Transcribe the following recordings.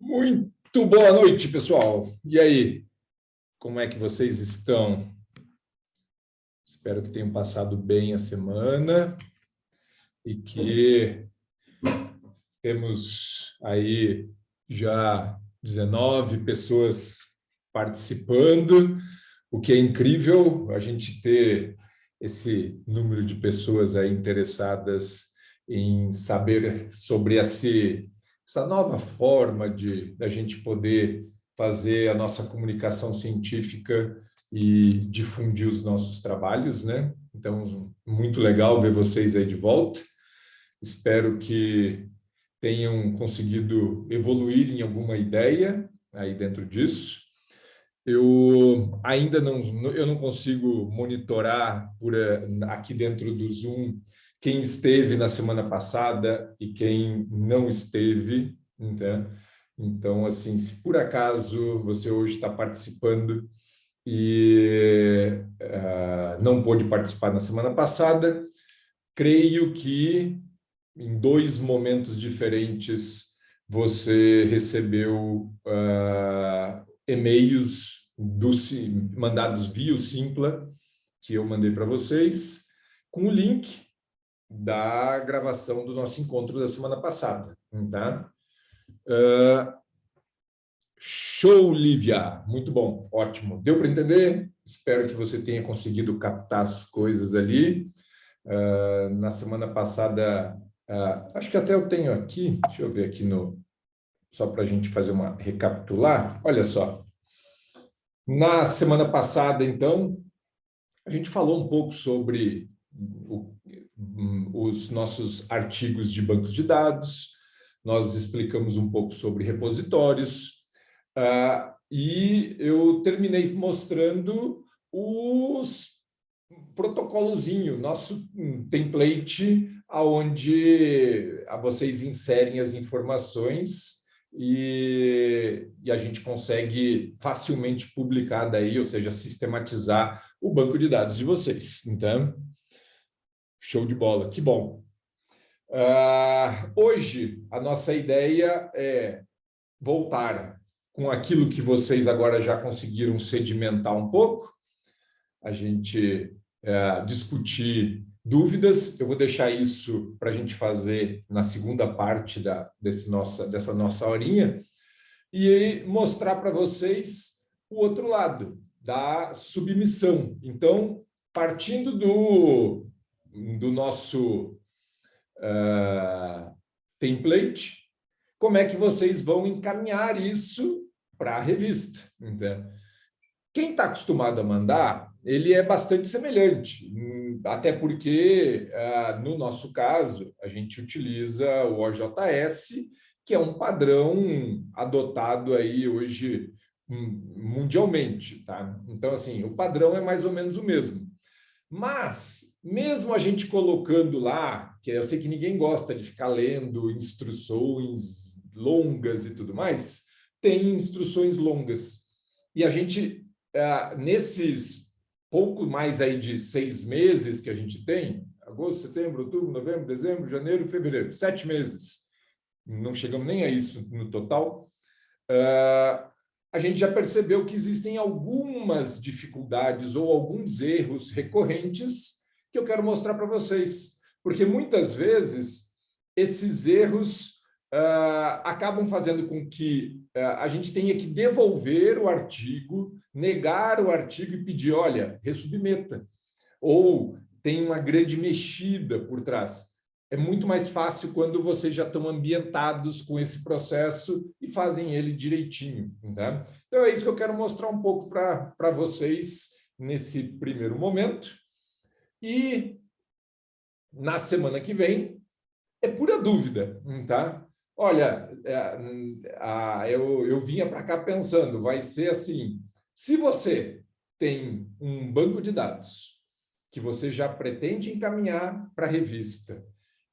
Muito boa noite, pessoal. E aí, como é que vocês estão? Espero que tenham passado bem a semana e que temos aí já 19 pessoas participando, o que é incrível a gente ter esse número de pessoas aí interessadas em saber sobre essa nova forma da gente poder fazer a nossa comunicação científica e difundir os nossos trabalhos, né? Então, muito legal ver vocês aí de volta. Espero que tenham conseguido evoluir em alguma ideia aí dentro disso. Eu ainda não consigo monitorar aqui dentro do Zoom quem esteve na semana passada e quem não esteve, né? Então, assim, se por acaso você hoje está participando e não pôde participar na semana passada, creio que em dois momentos diferentes você recebeu e-mails mandados via o Simpla, que eu mandei para vocês, com o link da gravação do nosso encontro da semana passada. Tá? Show, Lívia! Muito bom, ótimo. Deu para entender? Espero que você tenha conseguido captar as coisas ali. Na semana passada, acho que até eu tenho aqui, deixa eu ver aqui só para a gente fazer uma recapitular. Olha só, na semana passada, então, a gente falou um pouco sobre os nossos artigos de bancos de dados, nós explicamos um pouco sobre repositórios, e eu terminei mostrando os protocolozinho, nosso template, onde vocês inserem as informações e a gente consegue facilmente publicar daí, ou seja, sistematizar o banco de dados de vocês. Então, show de bola, que bom. Hoje, a nossa ideia é voltar com aquilo que vocês agora já conseguiram sedimentar um pouco, a gente discutir dúvidas. Eu vou deixar isso para a gente fazer na segunda parte dessa nossa horinha e mostrar para vocês o outro lado da submissão. Então, partindo do nosso template, como é que vocês vão encaminhar isso para a revista? Então, quem está acostumado a mandar, ele é bastante semelhante, até porque, no nosso caso, a gente utiliza o OJS, que é um padrão adotado aí hoje mundialmente, tá? Então, assim, o padrão é mais ou menos o mesmo. Mas, mesmo a gente colocando lá, que eu sei que ninguém gosta de ficar lendo instruções longas e tudo mais, tem instruções longas. E a gente, nesses pouco mais aí de 6 meses que a gente tem, agosto, setembro, outubro, novembro, dezembro, janeiro, fevereiro, 7 meses, não chegamos nem a isso no total, a gente já percebeu que existem algumas dificuldades ou alguns erros recorrentes que eu quero mostrar para vocês, porque muitas vezes esses erros acabam fazendo com que a gente tenha que devolver o artigo, negar o artigo e pedir, olha, resubmeta. Ou tem uma grande mexida por trás. É muito mais fácil quando vocês já estão ambientados com esse processo e fazem ele direitinho. Tá? Então, é isso que eu quero mostrar um pouco para vocês nesse primeiro momento. E na semana que vem, é pura dúvida, tá? Olha, eu vinha para cá pensando, vai ser assim, se você tem um banco de dados que você já pretende encaminhar para a revista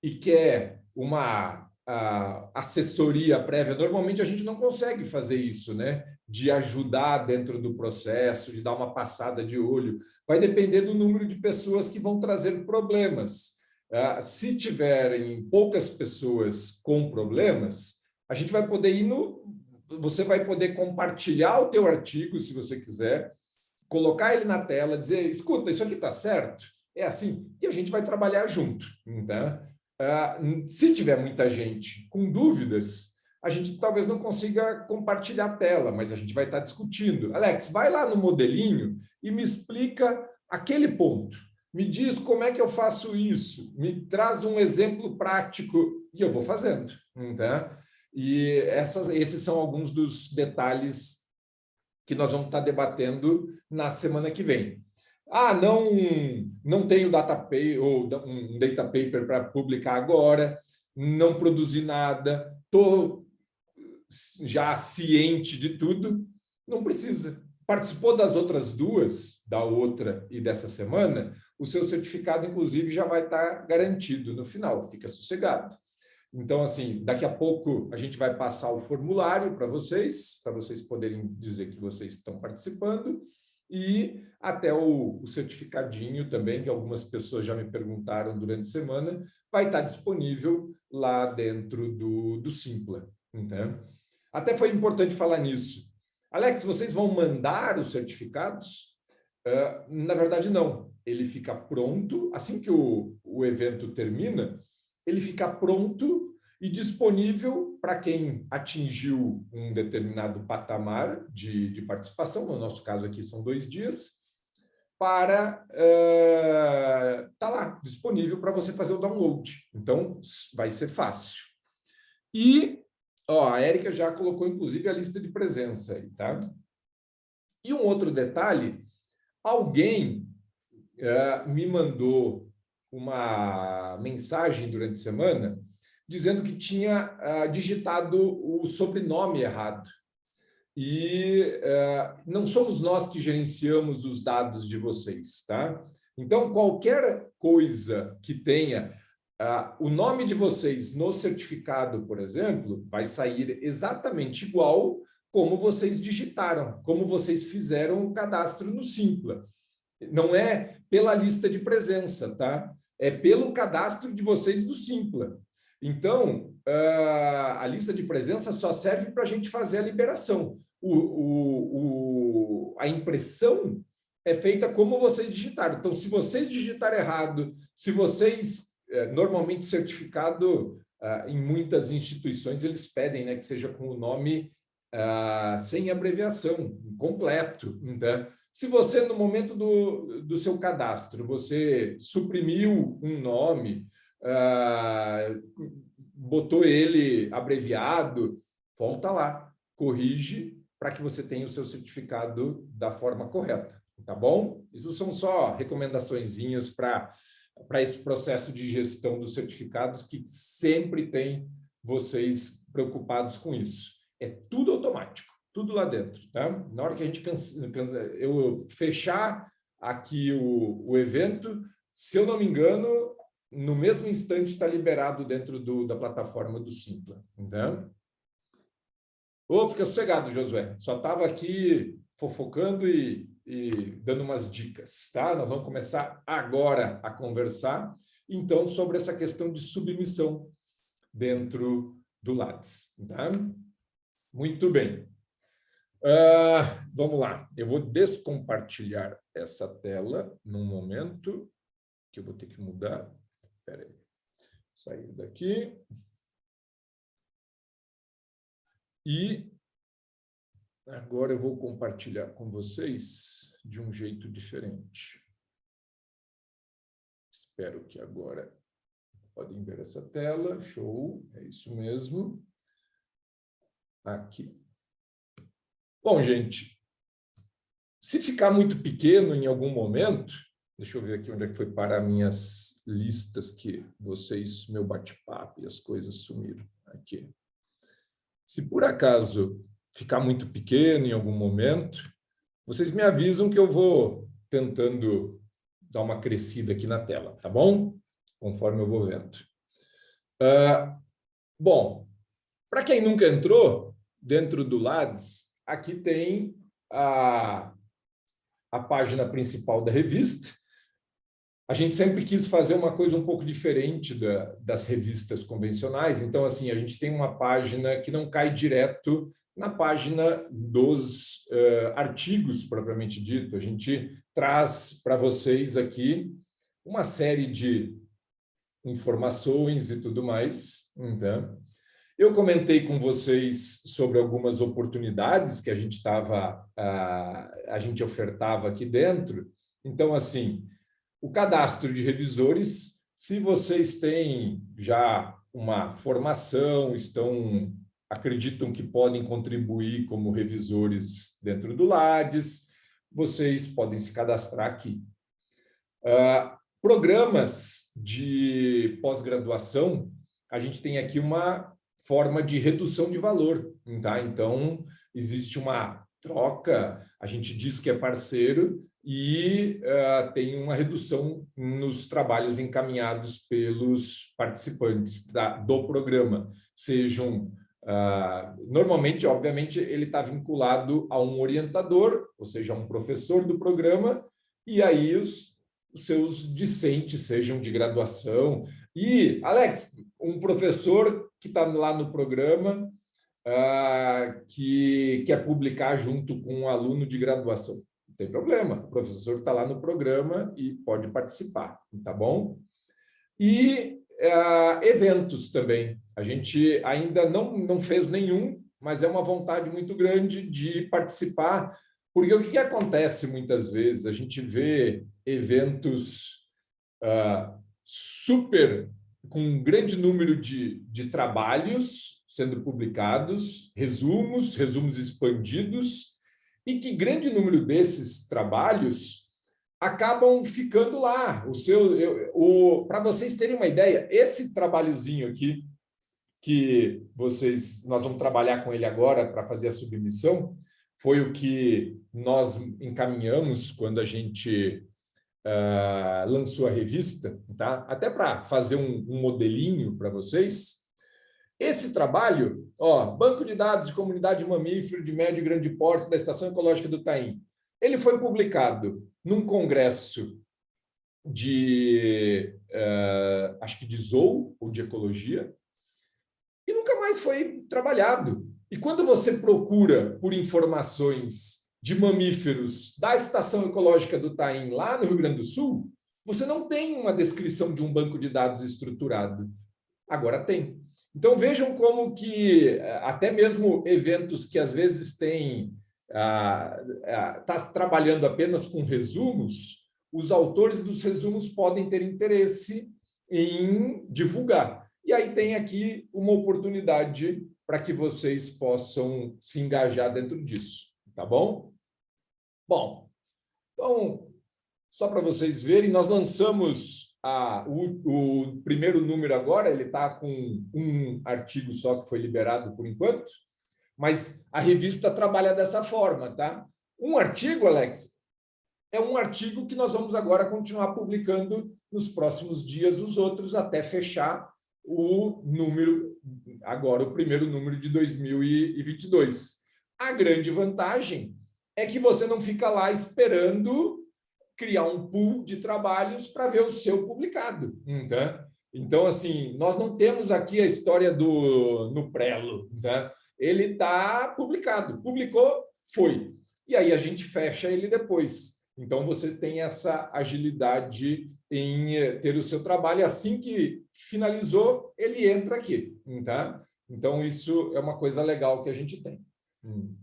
e quer uma assessoria prévia, normalmente a gente não consegue fazer isso, né? De ajudar dentro do processo, de dar uma passada de olho. Vai depender do número de pessoas que vão trazer problemas. Se tiverem poucas pessoas com problemas, a gente vai poder ir você vai poder compartilhar o teu artigo, se você quiser, colocar ele na tela, dizer, escuta, isso aqui está certo? É assim, e a gente vai trabalhar junto. Tá? Se tiver muita gente com dúvidas, a gente talvez não consiga compartilhar a tela, mas a gente vai estar discutindo. Alex, vai lá no modelinho e me explica aquele ponto. Me diz como é que eu faço isso. Me traz um exemplo prático e eu vou fazendo. Tá? E esses são alguns dos detalhes que nós vamos estar debatendo na semana que vem. Não tenho data paper, ou um data paper para publicar agora, não produzi nada, estou já ciente de tudo, não precisa. Participou das outras duas, da outra e dessa semana, o seu certificado, inclusive, já vai estar garantido no final, fica sossegado. Então, assim, daqui a pouco a gente vai passar o formulário para vocês poderem dizer que vocês estão participando, e até o certificadinho também, que algumas pessoas já me perguntaram durante a semana, vai estar disponível lá dentro do Simpla. Então, até foi importante falar nisso. Alex, vocês vão mandar os certificados? Na verdade, não. Ele fica pronto, assim que o evento termina, ele fica pronto e disponível para quem atingiu um determinado patamar de participação, no nosso caso aqui são 2 dias, para tá lá, disponível para você fazer o download. Então, vai ser fácil. E a Érica já colocou, inclusive, a lista de presença aí, tá? E um outro detalhe, alguém me mandou uma mensagem durante a semana dizendo que tinha digitado o sobrenome errado. E não somos nós que gerenciamos os dados de vocês, tá? Então, qualquer coisa que tenha o nome de vocês no certificado, por exemplo, vai sair exatamente igual como vocês digitaram, como vocês fizeram o cadastro no Simpla. Não é pela lista de presença, tá? É pelo cadastro de vocês do Simpla. Então, a lista de presença só serve para a gente fazer a liberação. A impressão é feita como vocês digitaram. Então, se vocês digitaram errado, se vocês... Normalmente, certificado, em muitas instituições, eles pedem, né, que seja com o nome sem abreviação, completo. Então, se você, no momento do seu cadastro, você suprimiu um nome, botou ele abreviado, volta lá, corrige para que você tenha o seu certificado da forma correta, tá bom? Isso são só recomendaçõezinhas para esse processo de gestão dos certificados, que sempre tem vocês preocupados com isso. É tudo automático, tudo lá dentro, tá? Na hora que a gente eu fechar aqui o evento, se eu não me engano, no mesmo instante está liberado dentro da plataforma do Simpla, tá? Fica sossegado, Josué. Só estava aqui fofocando e dando umas dicas, tá? Nós vamos começar agora a conversar, então, sobre essa questão de submissão dentro do Lattes, tá? Muito bem. Vamos lá. Eu vou descompartilhar essa tela num momento, que eu vou ter que mudar. Espera aí. Sair daqui. E agora eu vou compartilhar com vocês de um jeito diferente. Espero que agora podem ver essa tela. Show, é isso mesmo. Aqui. Bom, gente, se ficar muito pequeno em algum momento, deixa eu ver aqui onde é que foi parar minhas listas que vocês, meu bate-papo e as coisas sumiram. Aqui. Se por acaso ficar muito pequeno em algum momento, vocês me avisam que eu vou tentando dar uma crescida aqui na tela, tá bom? Conforme eu vou vendo. Bom, para quem nunca entrou, dentro do Lattes, aqui tem a página principal da revista. A gente sempre quis fazer uma coisa um pouco diferente das revistas convencionais. Então, assim, a gente tem uma página que não cai direto na página dos artigos, propriamente dito. A gente traz para vocês aqui uma série de informações e tudo mais. Então, eu comentei com vocês sobre algumas oportunidades que a gente ofertava aqui dentro. Então, assim, o cadastro de revisores, se vocês têm já uma formação, acreditam que podem contribuir como revisores dentro do Lattes, vocês podem se cadastrar aqui. Programas de pós-graduação, a gente tem aqui uma forma de redução de valor, tá? Então, existe uma troca, a gente diz que é parceiro e tem uma redução nos trabalhos encaminhados pelos participantes do programa, sejam... normalmente, obviamente, ele está vinculado a um orientador, ou seja, a um professor do programa, e aí os seus discentes, sejam de graduação. E, Alex, um professor que está lá no programa, que quer publicar junto com um aluno de graduação. Não tem problema, o professor está lá no programa e pode participar, tá bom? E eventos também. A gente ainda não fez nenhum, mas é uma vontade muito grande de participar, porque o que acontece muitas vezes? A gente vê eventos com um grande número de trabalhos sendo publicados, resumos expandidos, e que grande número desses trabalhos acabam ficando lá. Para vocês terem uma ideia, esse trabalhozinho aqui, que nós vamos trabalhar com ele agora para fazer a submissão, foi o que nós encaminhamos quando a gente lançou a revista, tá? Até para fazer um modelinho para vocês. Esse trabalho, Banco de Dados de Comunidade Mamífero de Médio e Grande Porte da Estação Ecológica do Taim, ele foi publicado num congresso acho que de zoo ou de ecologia, e nunca mais foi trabalhado. E quando você procura por informações de mamíferos da Estação Ecológica do Taim, lá no Rio Grande do Sul, você não tem uma descrição de um banco de dados estruturado. Agora tem. Então, vejam como que até mesmo eventos que às vezes está trabalhando apenas com resumos, os autores dos resumos podem ter interesse em divulgar. E aí tem aqui uma oportunidade para que vocês possam se engajar dentro disso, tá bom? Bom, então, só para vocês verem, nós lançamos o primeiro número agora, ele está com um artigo só que foi liberado por enquanto, mas a revista trabalha dessa forma, tá? Um artigo, Alex, é um artigo que nós vamos agora continuar publicando nos próximos dias, os outros, até fechar o número, agora o primeiro número de 2022. A grande vantagem é que você não fica lá esperando criar um pool de trabalhos para ver o seu publicado. Então, assim, nós não temos aqui a história no prelo. Ele está publicado. Publicou, foi. E aí a gente fecha ele depois. Então, você tem essa agilidade em ter o seu trabalho. Assim que finalizou, ele entra aqui. Então, isso é uma coisa legal que a gente tem.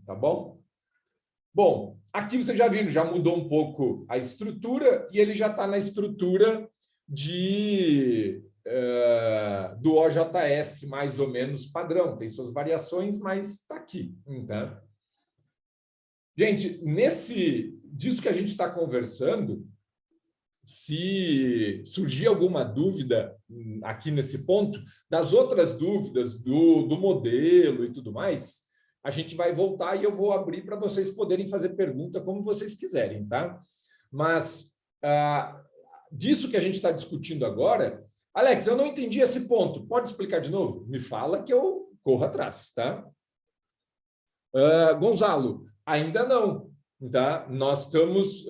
Tá bom? Bom, aqui vocês já viram, já mudou um pouco a estrutura e ele já está na estrutura do OJS, mais ou menos padrão. Tem suas variações, mas está aqui. Gente, disso que a gente está conversando, se surgir alguma dúvida aqui nesse ponto, das outras dúvidas do modelo e tudo mais, a gente vai voltar e eu vou abrir para vocês poderem fazer pergunta como vocês quiserem, tá? Mas disso que a gente está discutindo agora, Alex, eu não entendi esse ponto. Pode explicar de novo? Me fala que eu corro atrás, tá? Gonzalo, ainda não, tá? Nós estamos...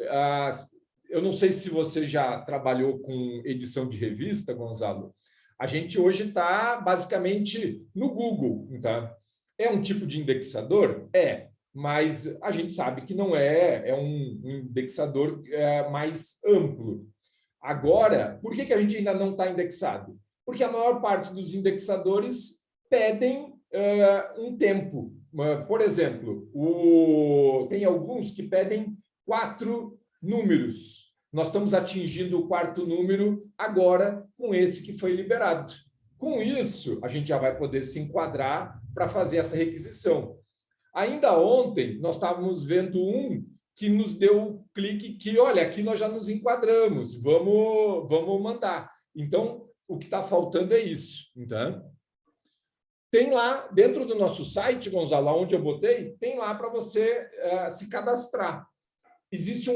eu não sei se você já trabalhou com edição de revista, Gonzalo. A gente hoje está basicamente no Google, tá? É um tipo de indexador? É, mas a gente sabe que não é, é um indexador mais amplo. Agora, por que a gente ainda não está indexado? Porque a maior parte dos indexadores pedem um tempo. Por exemplo, tem alguns que pedem 4 números. Nós estamos atingindo o 4º número agora com esse que foi liberado. Com isso, a gente já vai poder se enquadrar para fazer essa requisição. Ainda ontem, nós estávamos vendo um que nos deu um clique que, olha, aqui nós já nos enquadramos, vamos mandar. Então, o que está faltando é isso. Então, tem lá, dentro do nosso site, Gonzalo, onde eu botei, tem lá para você se cadastrar. Existe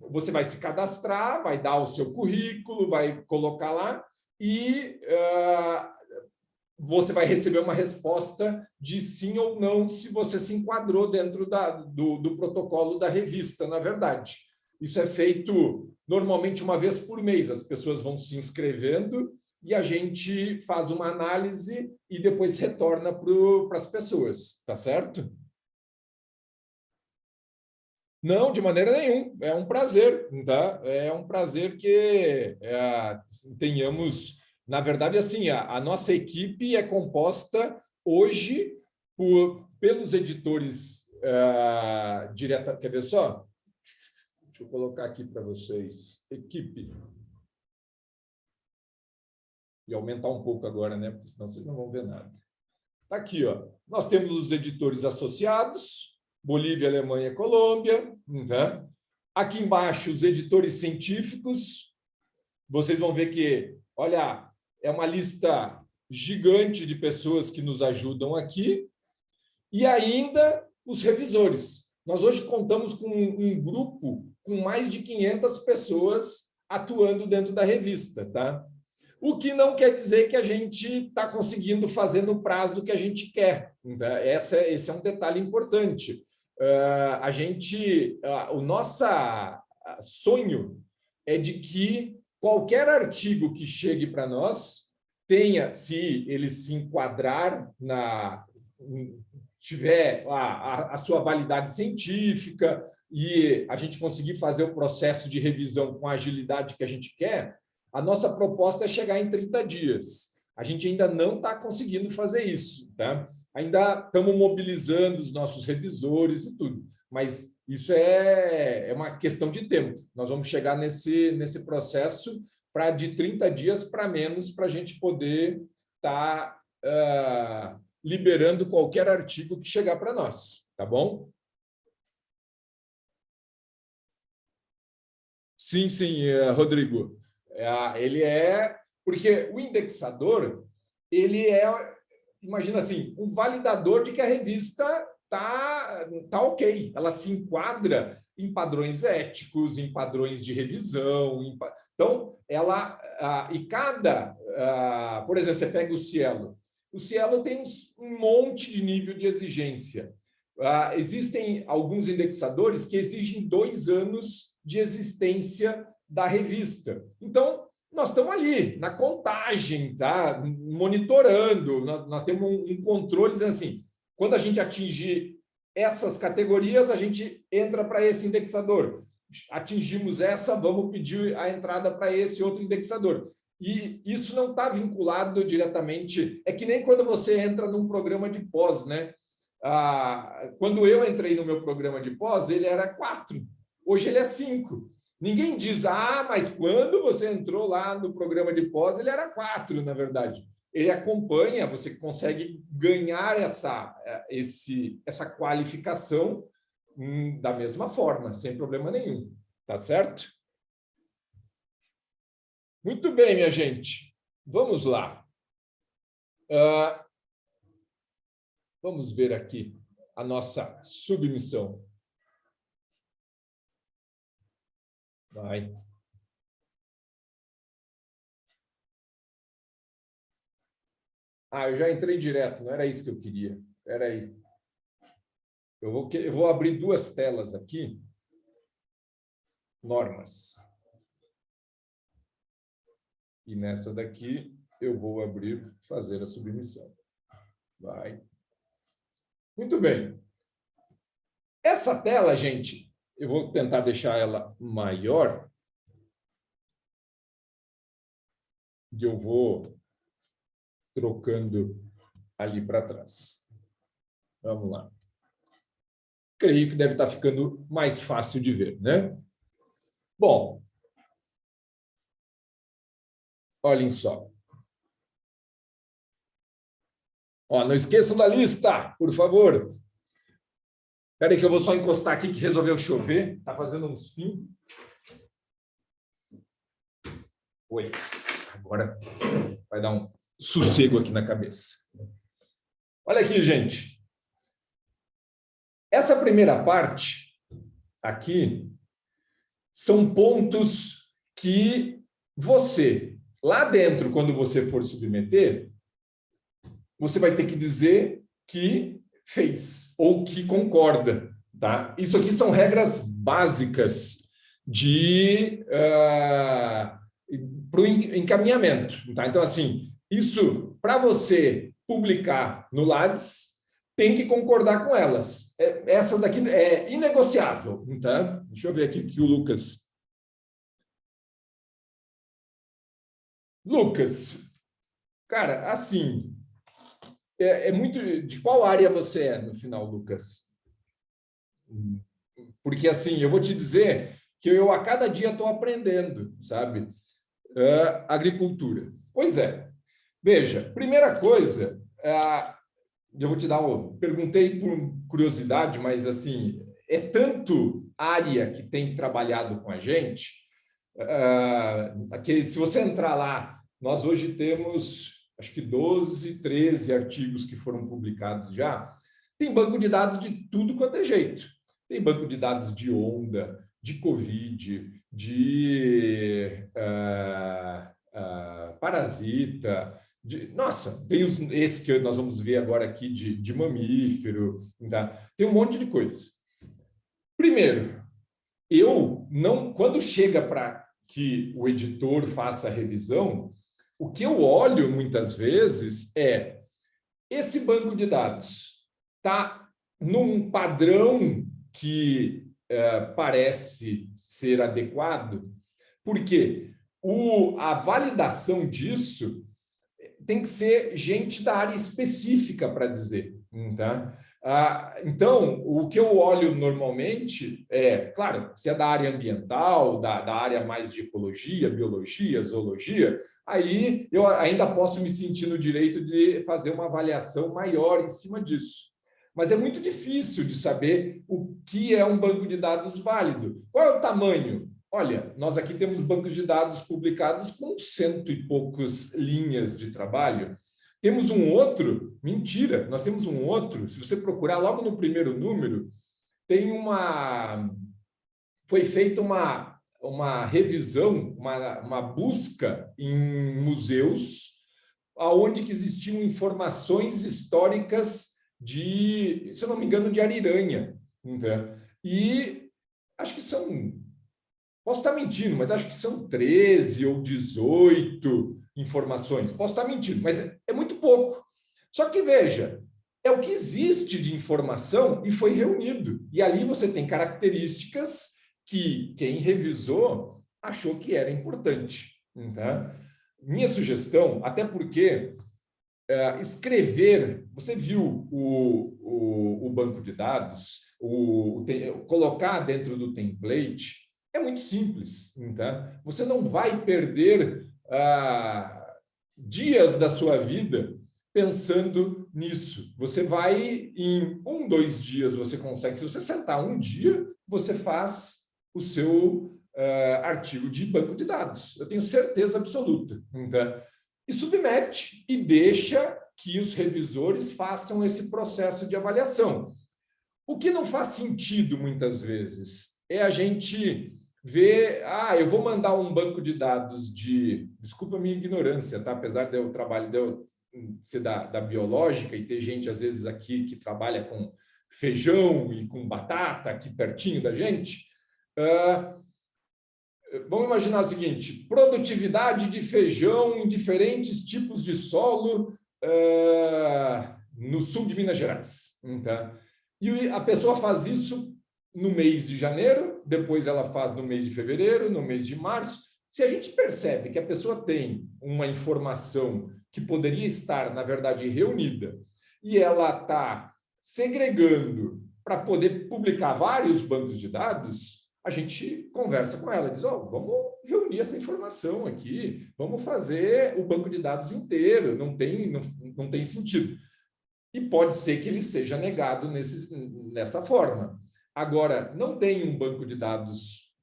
você vai se cadastrar, vai dar o seu currículo, vai colocar lá e você vai receber uma resposta de sim ou não se você se enquadrou dentro do protocolo da revista, na verdade. Isso é feito normalmente uma vez por mês, as pessoas vão se inscrevendo e a gente faz uma análise e depois retorna para as pessoas, tá certo? Não, de maneira nenhuma. É um prazer, tá? É um prazer que tenhamos. Na verdade, assim, a nossa equipe é composta hoje pelos editores direta. Quer ver só? Deixa eu colocar aqui para vocês. Equipe. E aumentar um pouco agora, né? Porque senão vocês não vão ver nada. Está aqui, ó. Nós temos os editores associados, Bolívia, Alemanha, Colômbia. Né? Aqui embaixo, os editores científicos. Vocês vão ver que, olha, é uma lista gigante de pessoas que nos ajudam aqui. E ainda os revisores. Nós hoje contamos com um grupo com mais de 500 pessoas atuando dentro da revista, tá? O que não quer dizer que a gente está conseguindo fazer no prazo que a gente quer. Tá? Esse é um detalhe importante. O nosso sonho é de que qualquer artigo que chegue para nós tenha, se ele se enquadrar tiver a sua validade científica e a gente conseguir fazer o processo de revisão com a agilidade que a gente quer, a nossa proposta é chegar em 30 dias. A gente ainda não está conseguindo fazer isso, tá? Ainda estamos mobilizando os nossos revisores e tudo, mas isso é uma questão de tempo. Nós vamos chegar nesse processo para de 30 dias para menos, para a gente poder estar liberando qualquer artigo que chegar para nós, tá bom? Sim, sim, Rodrigo. Ele é... Porque o indexador, ele é, imagina assim, um validador de que a revista tá ok. Ela se enquadra em padrões éticos, em padrões de revisão. Então, e cada... por exemplo, você pega o Cielo. O Cielo tem um monte de nível de exigência. Existem alguns indexadores que exigem 2 anos de existência da revista. Então, nós estamos ali, na contagem, tá? Monitorando, nós temos um controle, dizendo assim, quando a gente atingir essas categorias, a gente entra para esse indexador. Atingimos essa, vamos pedir a entrada para esse outro indexador. E isso não está vinculado diretamente, é que nem quando você entra num programa de pós, né? Quando eu entrei no meu programa de pós, ele era 4, hoje ele é 5. Ninguém diz, mas quando você entrou lá no programa de pós, ele era 4, na verdade. Ele acompanha, você consegue ganhar essa qualificação da mesma forma, sem problema nenhum. Tá certo? Muito bem, minha gente. Vamos lá. Vamos ver aqui a nossa submissão. Vai. Eu já entrei direto, não era isso que eu queria. Espera aí. Eu vou abrir 2 telas aqui. Normas. E nessa daqui eu vou abrir, fazer a submissão. Vai. Muito bem. Essa tela, gente, eu vou tentar deixar ela maior. E eu vou trocando ali para trás. Vamos lá. Creio que deve estar ficando mais fácil de ver, né? Bom, olhem só. Ó, não esqueçam da lista, por favor. Espera aí que eu vou só encostar aqui que resolveu chover. Está fazendo uns pingos. Oi. Agora vai dar um sossego aqui na cabeça. Olha aqui, gente. Essa primeira parte aqui são pontos que você, lá dentro, quando você for submeter, você vai ter que dizer que fez ou que concorda, tá? Isso aqui são regras básicas para o encaminhamento, tá? Então, assim, isso, para você publicar no Lattes, tem que concordar com elas. Essas daqui é inegociável, tá? Deixa eu ver aqui que o Lucas... Lucas, cara, assim, é muito... De qual área você é no final, Lucas? Porque, assim, eu vou te dizer que eu a cada dia estou aprendendo, sabe? Agricultura. Pois é. Veja, primeira coisa, eu vou te dar perguntei por curiosidade, mas, assim, é tanto área que tem trabalhado com a gente, se você entrar lá, nós hoje temos, acho que 12, 13 artigos que foram publicados já. Tem banco de dados de tudo quanto é jeito. Tem banco de dados de onda, de Covid, de parasita. Nossa, tem esse que nós vamos ver agora aqui de mamífero. Tá? Tem um monte de coisa. Primeiro, eu não, quando chega para que o editor faça a revisão, o que eu olho muitas vezes é esse banco de dados está num padrão que parece ser adequado, porque a validação disso tem que ser gente da área específica para dizer, tá? Então, o que eu olho normalmente é, claro, se é da área ambiental, da área mais de ecologia, biologia, zoologia, aí eu ainda posso me sentir no direito de fazer uma avaliação maior em cima disso. Mas é muito difícil de saber o que é um banco de dados válido. Qual é o tamanho? Olha, nós aqui temos bancos de dados publicados com 100 e poucas linhas de trabalho. Temos um outro, mentira, nós temos um outro, se você procurar logo no primeiro número, foi feita uma revisão, uma busca em museus, onde que existiam informações históricas se eu não me engano, de Ariranha. Então, e acho que posso estar mentindo, mas acho que são 13 ou 18 informações. Posso estar mentindo, mas é muito pouco. Só que, veja, é o que existe de informação e foi reunido. E ali você tem características que quem revisou achou que era importante. Tá? Minha sugestão, até porque escrever, você viu o banco de dados, colocar dentro do template, é muito simples. Tá? Você não vai perder dias da sua vida pensando nisso. Você vai, em 1, 2 dias, você consegue. Se você sentar um dia, você faz o seu artigo de banco de dados. Eu tenho certeza absoluta. Tá? E submete e deixa que os revisores façam esse processo de avaliação. O que não faz sentido, muitas vezes, é a gente ver, eu vou mandar um banco de dados desculpa a minha ignorância, tá? Apesar de eu ser da biológica e ter gente, às vezes, aqui que trabalha com feijão e com batata aqui pertinho da gente, vamos imaginar o seguinte, produtividade de feijão em diferentes tipos de solo no sul de Minas Gerais. Tá? E a pessoa faz isso no mês de janeiro, depois ela faz no mês de fevereiro, no mês de março. Se a gente percebe que a pessoa tem uma informação que poderia estar, na verdade, reunida, e ela está segregando para poder publicar vários bancos de dados, a gente conversa com ela, diz, vamos reunir essa informação aqui, vamos fazer o banco de dados inteiro, não tem sentido. E pode ser que ele seja negado nessa forma. Agora, não tem um banco de dados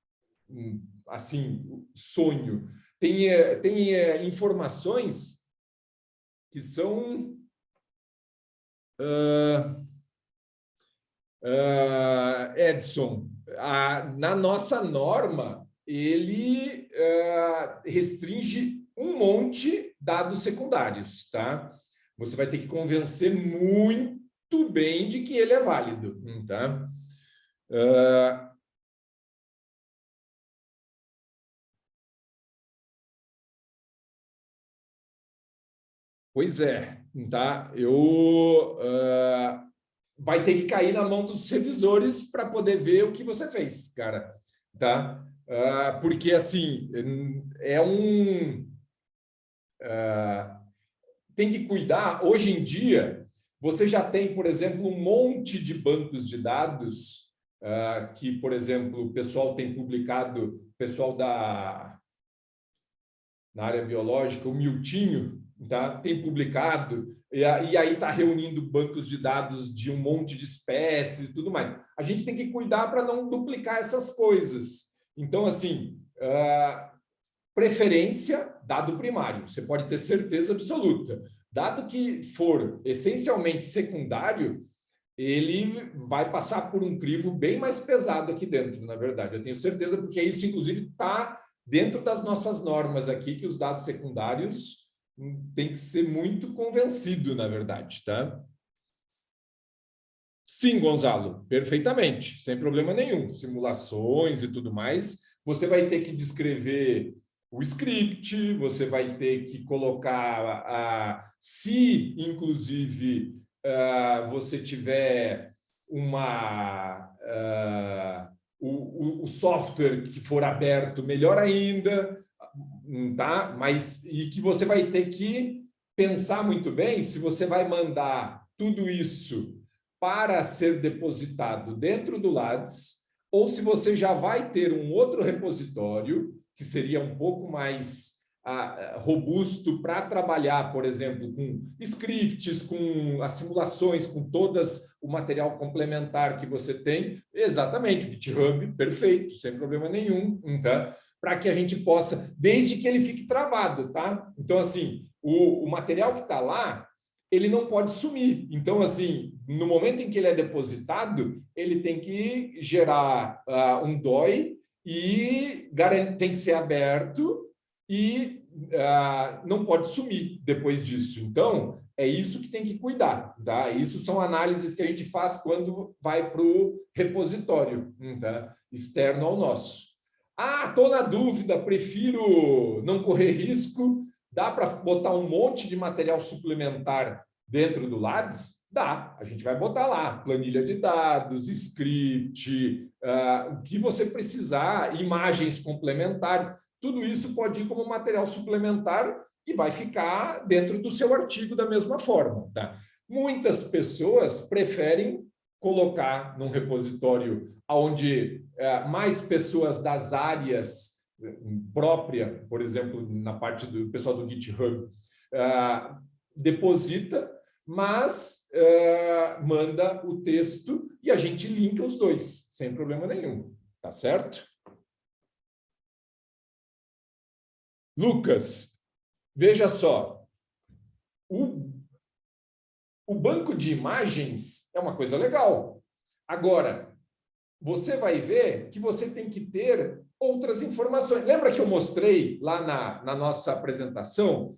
assim, sonho. Tem informações que são... Edson, na nossa norma, ele restringe um monte dados secundários, tá? Você vai ter que convencer muito bem de que ele é válido, tá? Pois é, tá? Vai ter que cair na mão dos revisores para poder ver o que você fez, cara, tá? Porque, assim, tem que cuidar. Hoje em dia, você já tem, por exemplo, um monte de bancos de dados que, por exemplo, o pessoal tem publicado, o pessoal na área biológica, o Miltinho, tá? Tem publicado, e aí está reunindo bancos de dados de um monte de espécies e tudo mais. A gente tem que cuidar para não duplicar essas coisas. Então, assim, preferência, dado primário, você pode ter certeza absoluta. Dado que for essencialmente secundário, ele vai passar por um crivo bem mais pesado aqui dentro, na verdade. Eu tenho certeza, porque isso, inclusive, está dentro das nossas normas aqui, que os dados secundários tem que ser muito convencido, na verdade, tá? Sim, Gonzalo, perfeitamente, sem problema nenhum. Simulações e tudo mais, você vai ter que descrever o script, você vai ter que colocar, se, inclusive, você tiver o software que for aberto, melhor ainda, tá? Mas e que você vai ter que pensar muito bem se você vai mandar tudo isso para ser depositado dentro do Lattes, ou se você já vai ter um outro repositório que seria um pouco mais robusto para trabalhar, por exemplo, com scripts, com as simulações, com todas o material complementar que você tem. Exatamente, o GitHub, perfeito, sem problema nenhum, tá? Para que a gente possa, desde que ele fique travado, tá? Então, assim, o material que está lá, ele não pode sumir. Então, assim, no momento em que ele é depositado, ele tem que gerar um DOI e tem que ser aberto e não pode sumir depois disso. Então, é isso que tem que cuidar, tá? Isso são análises que a gente faz quando vai para o repositório, tá? Externo ao nosso. Estou na dúvida, prefiro não correr risco. Dá para botar um monte de material suplementar dentro do Lattes? Dá, a gente vai botar lá planilha de dados, script, o que você precisar, imagens complementares, tudo isso pode ir como material suplementar e vai ficar dentro do seu artigo da mesma forma. Tá? Muitas pessoas preferem colocar num repositório onde mais pessoas das áreas própria, por exemplo, na parte do pessoal do GitHub, deposita, mas manda o texto e a gente linka os dois, sem problema nenhum. Tá certo? Lucas, veja só. O banco de imagens é uma coisa legal. Agora, você vai ver que você tem que ter outras informações. Lembra que eu mostrei lá na nossa apresentação?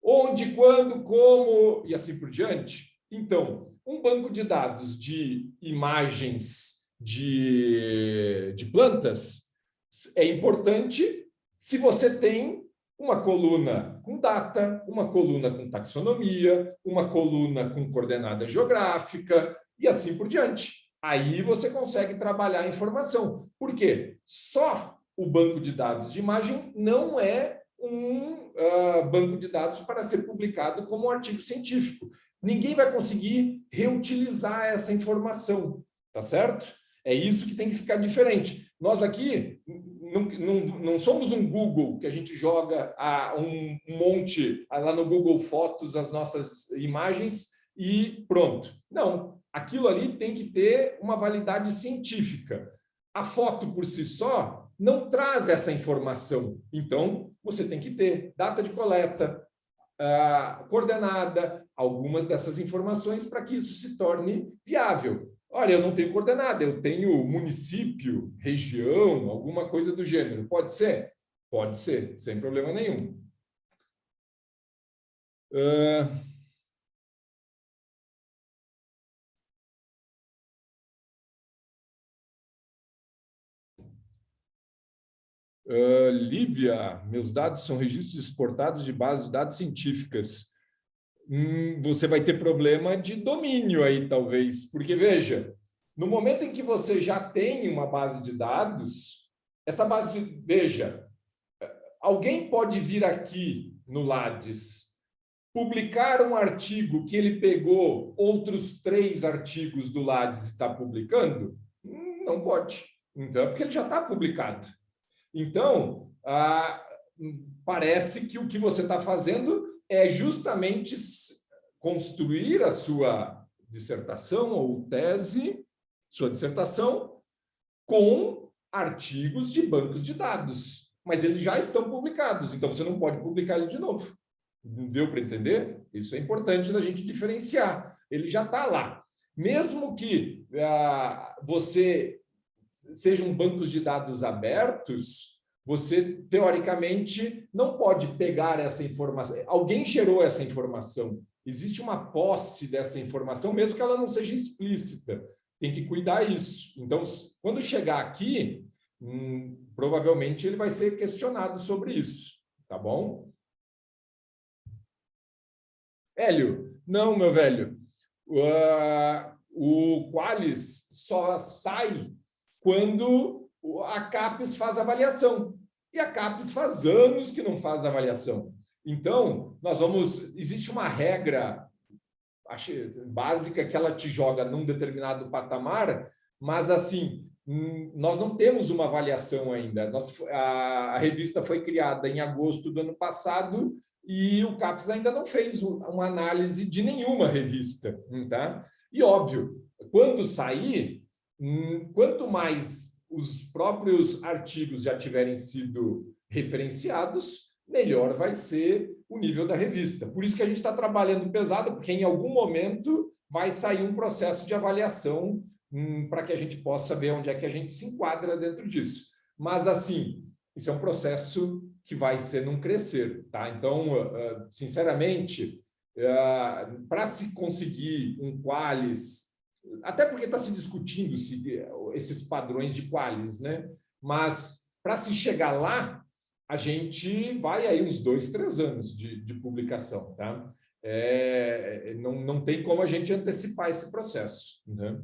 Onde, quando, como e assim por diante? Então, um banco de dados de imagens de plantas é importante se você tem uma coluna com data, uma coluna com taxonomia, uma coluna com coordenada geográfica e assim por diante. Aí você consegue trabalhar a informação. Por quê? Só o banco de dados de imagem não é um banco de dados para ser publicado como um artigo científico. Ninguém vai conseguir reutilizar essa informação, tá certo? É isso que tem que ficar diferente. Nós aqui não somos um Google que a gente joga um monte lá no Google Fotos as nossas imagens e pronto. Não, aquilo ali tem que ter uma validade científica. A foto por si só não traz essa informação. Então, você tem que ter data de coleta, coordenada, algumas dessas informações para que isso se torne viável. Olha, eu não tenho coordenada, eu tenho município, região, alguma coisa do gênero. Pode ser? Pode ser, sem problema nenhum. Lívia, meus dados são registros exportados de bases de dados científicas. Você vai ter problema de domínio aí, talvez. Porque, veja, no momento em que você já tem uma base de dados, essa base de... Veja, alguém pode vir aqui no Lattes, publicar um artigo que ele pegou outros 3 artigos do Lattes e está publicando? Não pode. Então, é porque ele já está publicado. Então, parece que o que você está fazendo é justamente construir a sua dissertação ou tese, sua dissertação, com artigos de bancos de dados. Mas eles já estão publicados, então você não pode publicar ele de novo. Deu para entender? Isso é importante da gente diferenciar. Ele já está lá. Mesmo que você sejam bancos de dados abertos, você, teoricamente, não pode pegar essa informação. Alguém gerou essa informação. Existe uma posse dessa informação, mesmo que ela não seja explícita. Tem que cuidar isso. Então, quando chegar aqui, provavelmente ele vai ser questionado sobre isso. Tá bom? Hélio, não, meu velho. O Qualis só sai quando a CAPES faz avaliação. E a CAPES faz anos que não faz avaliação. Então, existe uma regra básica que ela te joga num determinado patamar, mas assim, nós não temos uma avaliação ainda. A revista foi criada em agosto do ano passado e o CAPES ainda não fez uma análise de nenhuma revista. Tá? E, óbvio, quando sair, quanto mais os próprios artigos já tiverem sido referenciados, melhor vai ser o nível da revista. Por isso que a gente está trabalhando pesado, porque em algum momento vai sair um processo de avaliação para que a gente possa ver onde é que a gente se enquadra dentro disso. Mas, assim, isso é um processo que vai ser num crescer. Tá? Então, sinceramente, para se conseguir um Qualis, até porque está se discutindo esses padrões de Qualis, né? Mas para se chegar lá, a gente vai aí uns 2, 3 anos de publicação, tá? Não tem como a gente antecipar esse processo, né?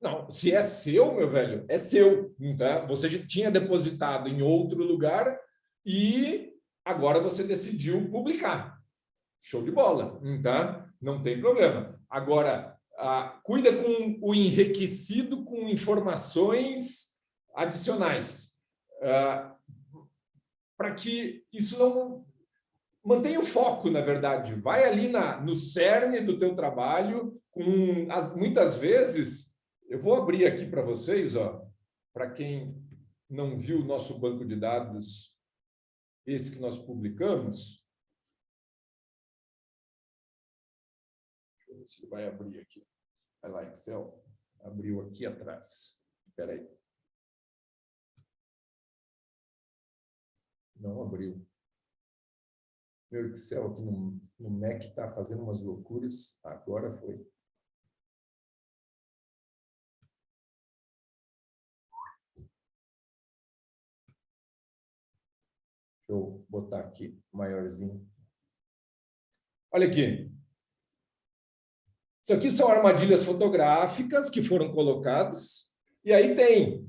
Não, se é seu, meu velho, é seu, tá? Você já tinha depositado em outro lugar e agora você decidiu publicar. Show de bola, tá? Não tem problema. Agora, cuida com o enriquecido com informações adicionais, para que isso não... Mantenha o foco, na verdade. Vai ali no cerne do teu trabalho, muitas vezes... Eu vou abrir aqui para vocês, para quem não viu o nosso banco de dados, esse que nós publicamos. Deixa eu ver se ele vai abrir aqui. Vai lá, Excel. Abriu aqui atrás. Espera aí. Não abriu. Meu Excel aqui no Mac está fazendo umas loucuras. Agora foi. Deixa eu botar aqui maiorzinho. Olha aqui. Isso aqui são armadilhas fotográficas que foram colocadas. E aí tem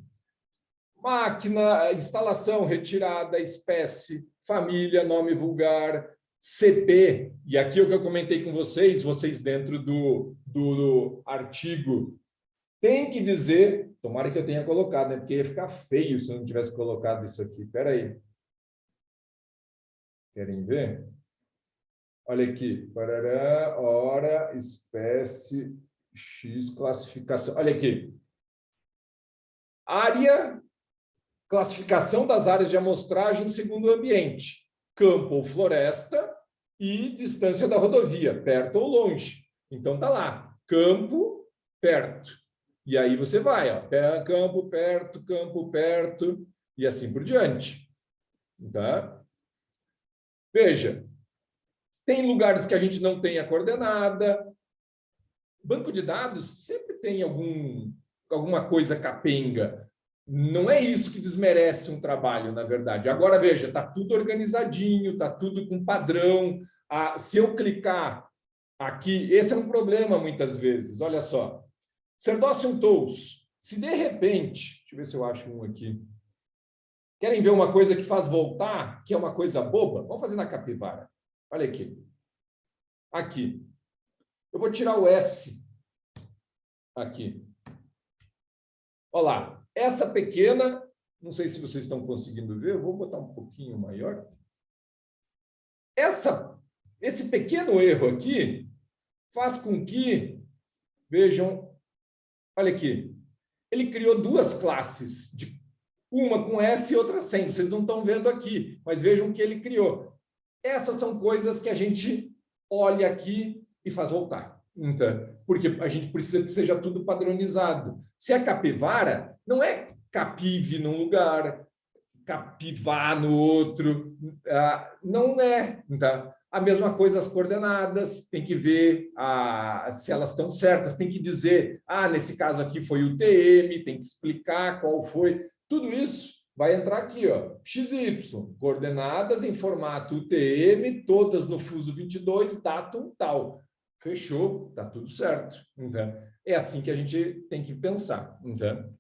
máquina, instalação, retirada, espécie, família, nome vulgar, CP. E aqui é o que eu comentei com vocês dentro do artigo, tem que dizer, tomara que eu tenha colocado, né? Porque ia ficar feio se eu não tivesse colocado isso aqui. Espera aí. Querem ver? Olha aqui. Parará, hora, espécie, X, classificação. Olha aqui. Área, classificação das áreas de amostragem segundo o ambiente. Campo ou floresta e distância da rodovia, perto ou longe. Então, tá lá. Campo, perto. E aí você vai, ó, campo, perto, e assim por diante. Tá? Veja, tem lugares que a gente não tem a coordenada. Banco de dados sempre tem alguma coisa capenga. Não é isso que desmerece um trabalho, na verdade. Agora, veja, está tudo organizadinho, está tudo com padrão. Se eu clicar aqui, esse é um problema muitas vezes. Olha só. Serdócio Tools, se de repente, deixa eu ver se eu acho um aqui. Querem ver uma coisa que faz voltar, que é uma coisa boba? Vamos fazer na capivara. Olha aqui. Aqui. Eu vou tirar o S aqui. Olha lá. Essa pequena, não sei se vocês estão conseguindo ver, eu vou botar um pouquinho maior. Esse pequeno erro aqui faz com que, vejam, olha aqui, ele criou duas classes, uma com S e outra sem. Vocês não estão vendo aqui, mas vejam o que ele criou. Essas são coisas que a gente olha aqui e faz voltar. Então, porque a gente precisa que seja tudo padronizado. Se é capivara, não é capive num lugar, capivá no outro. Não é. Então, a mesma coisa as coordenadas, tem que ver se elas estão certas, tem que dizer, nesse caso aqui foi o TM, tem que explicar qual foi. Tudo isso vai entrar aqui, ó, XY, coordenadas em formato UTM, todas no fuso 22, datum tal. Fechou, está tudo certo. Então, é assim que a gente tem que pensar. Então,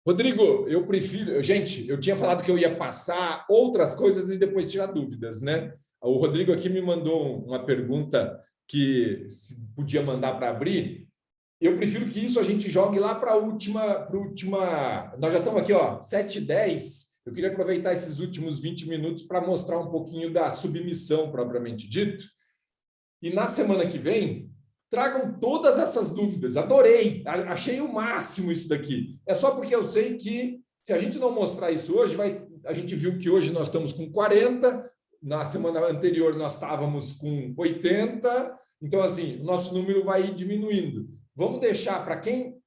Rodrigo, eu prefiro... Gente, eu tinha falado que eu ia passar outras coisas e depois tirar dúvidas, né? O Rodrigo aqui me mandou uma pergunta que se podia mandar para abrir. Eu prefiro que isso a gente jogue lá para a última... Nós já estamos aqui, ó, 7h10. Eu queria aproveitar esses últimos 20 minutos para mostrar um pouquinho da submissão, propriamente dito. E na semana que vem, tragam todas essas dúvidas. Adorei, achei o máximo isso daqui. É só porque eu sei que, se a gente não mostrar isso hoje, a gente viu que hoje nós estamos com 40, na semana anterior nós estávamos com 80, então, assim, o nosso número vai diminuindo. Vamos deixar para quem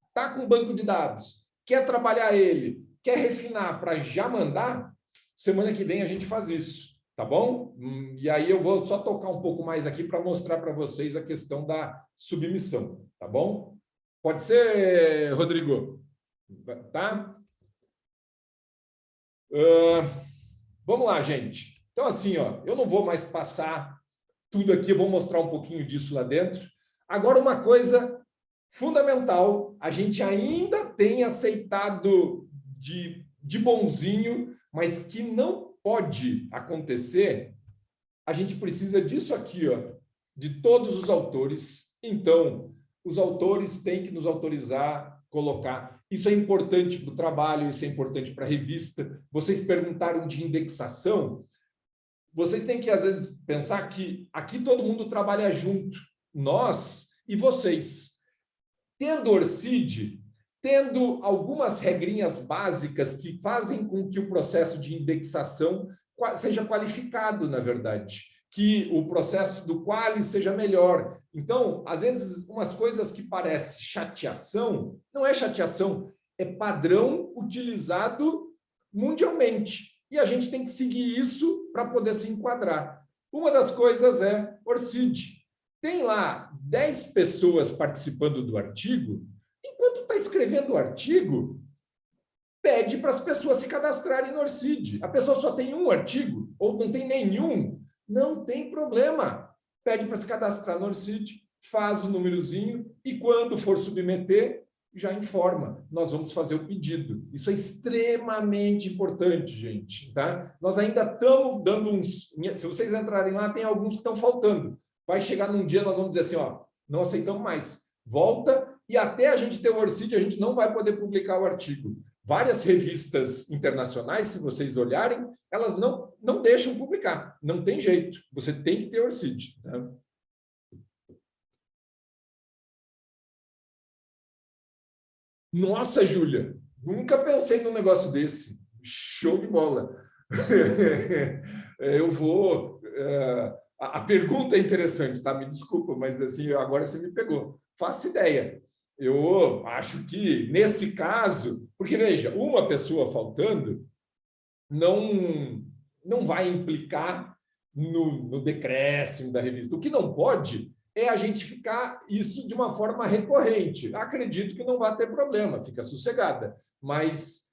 está com banco de dados, quer trabalhar ele, quer refinar para já mandar, semana que vem a gente faz isso, tá bom? E aí eu vou só tocar um pouco mais aqui para mostrar para vocês a questão da submissão, tá bom? Pode ser, Rodrigo? Tá? Vamos lá, gente. Então, assim, ó, eu não vou mais passar tudo aqui, eu vou mostrar um pouquinho disso lá dentro. Agora, uma coisa fundamental, a gente ainda tem aceitado de bonzinho, mas que não pode acontecer, a gente precisa disso aqui, ó, de todos os autores. Então, os autores têm que nos autorizar, colocar. Isso é importante para o trabalho, isso é importante para a revista. Vocês perguntaram de indexação. Vocês têm que, às vezes, pensar que aqui todo mundo trabalha junto, nós e vocês. Tendo ORCID, tendo algumas regrinhas básicas que fazem com que o processo de indexação seja qualificado, na verdade, que o processo do quali seja melhor. Então, às vezes, umas coisas que parecem chateação, não é chateação, é padrão utilizado mundialmente. e a gente tem que seguir isso para poder se enquadrar. Uma das coisas é ORCID. Tem lá 10 pessoas participando do artigo, enquanto está escrevendo o artigo, pede para as pessoas se cadastrarem no ORCID. A pessoa só tem um artigo, ou não tem nenhum, não tem problema. Pede para se cadastrar no ORCID, faz o númerozinho, e quando for submeter, já informa. Nós vamos fazer o pedido. Isso é extremamente importante, gente. Tá? Nós ainda estamos dando uns... Se vocês entrarem lá, tem alguns que estão faltando. Vai chegar num dia, nós vamos dizer assim, ó, não aceitamos mais. Volta, e até a gente ter o ORCID, a gente não vai poder publicar o artigo. Várias revistas internacionais, se vocês olharem, elas não deixam publicar. Não tem jeito. Você tem que ter ORCID. Né? Nossa, Júlia, nunca pensei num negócio desse. Show de bola. Eu vou... A pergunta é interessante, tá? Me desculpa, mas assim, agora você me pegou. Faço ideia. Eu acho que, nesse caso... Porque, veja, uma pessoa faltando não vai implicar no decréscimo da revista. O que não pode é a gente ficar isso de uma forma recorrente. Acredito que não vai ter problema, fica sossegada. Mas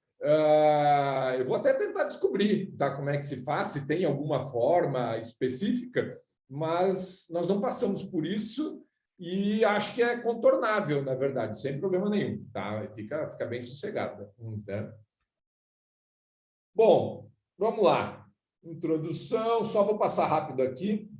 eu vou até tentar descobrir, tá, como é que se faz, se tem alguma forma específica, mas nós não passamos por isso e acho que é contornável, na verdade, sem problema nenhum. Tá? Fica bem sossegada. Tá? Bom, vamos lá. Introdução, só vou passar rápido aqui.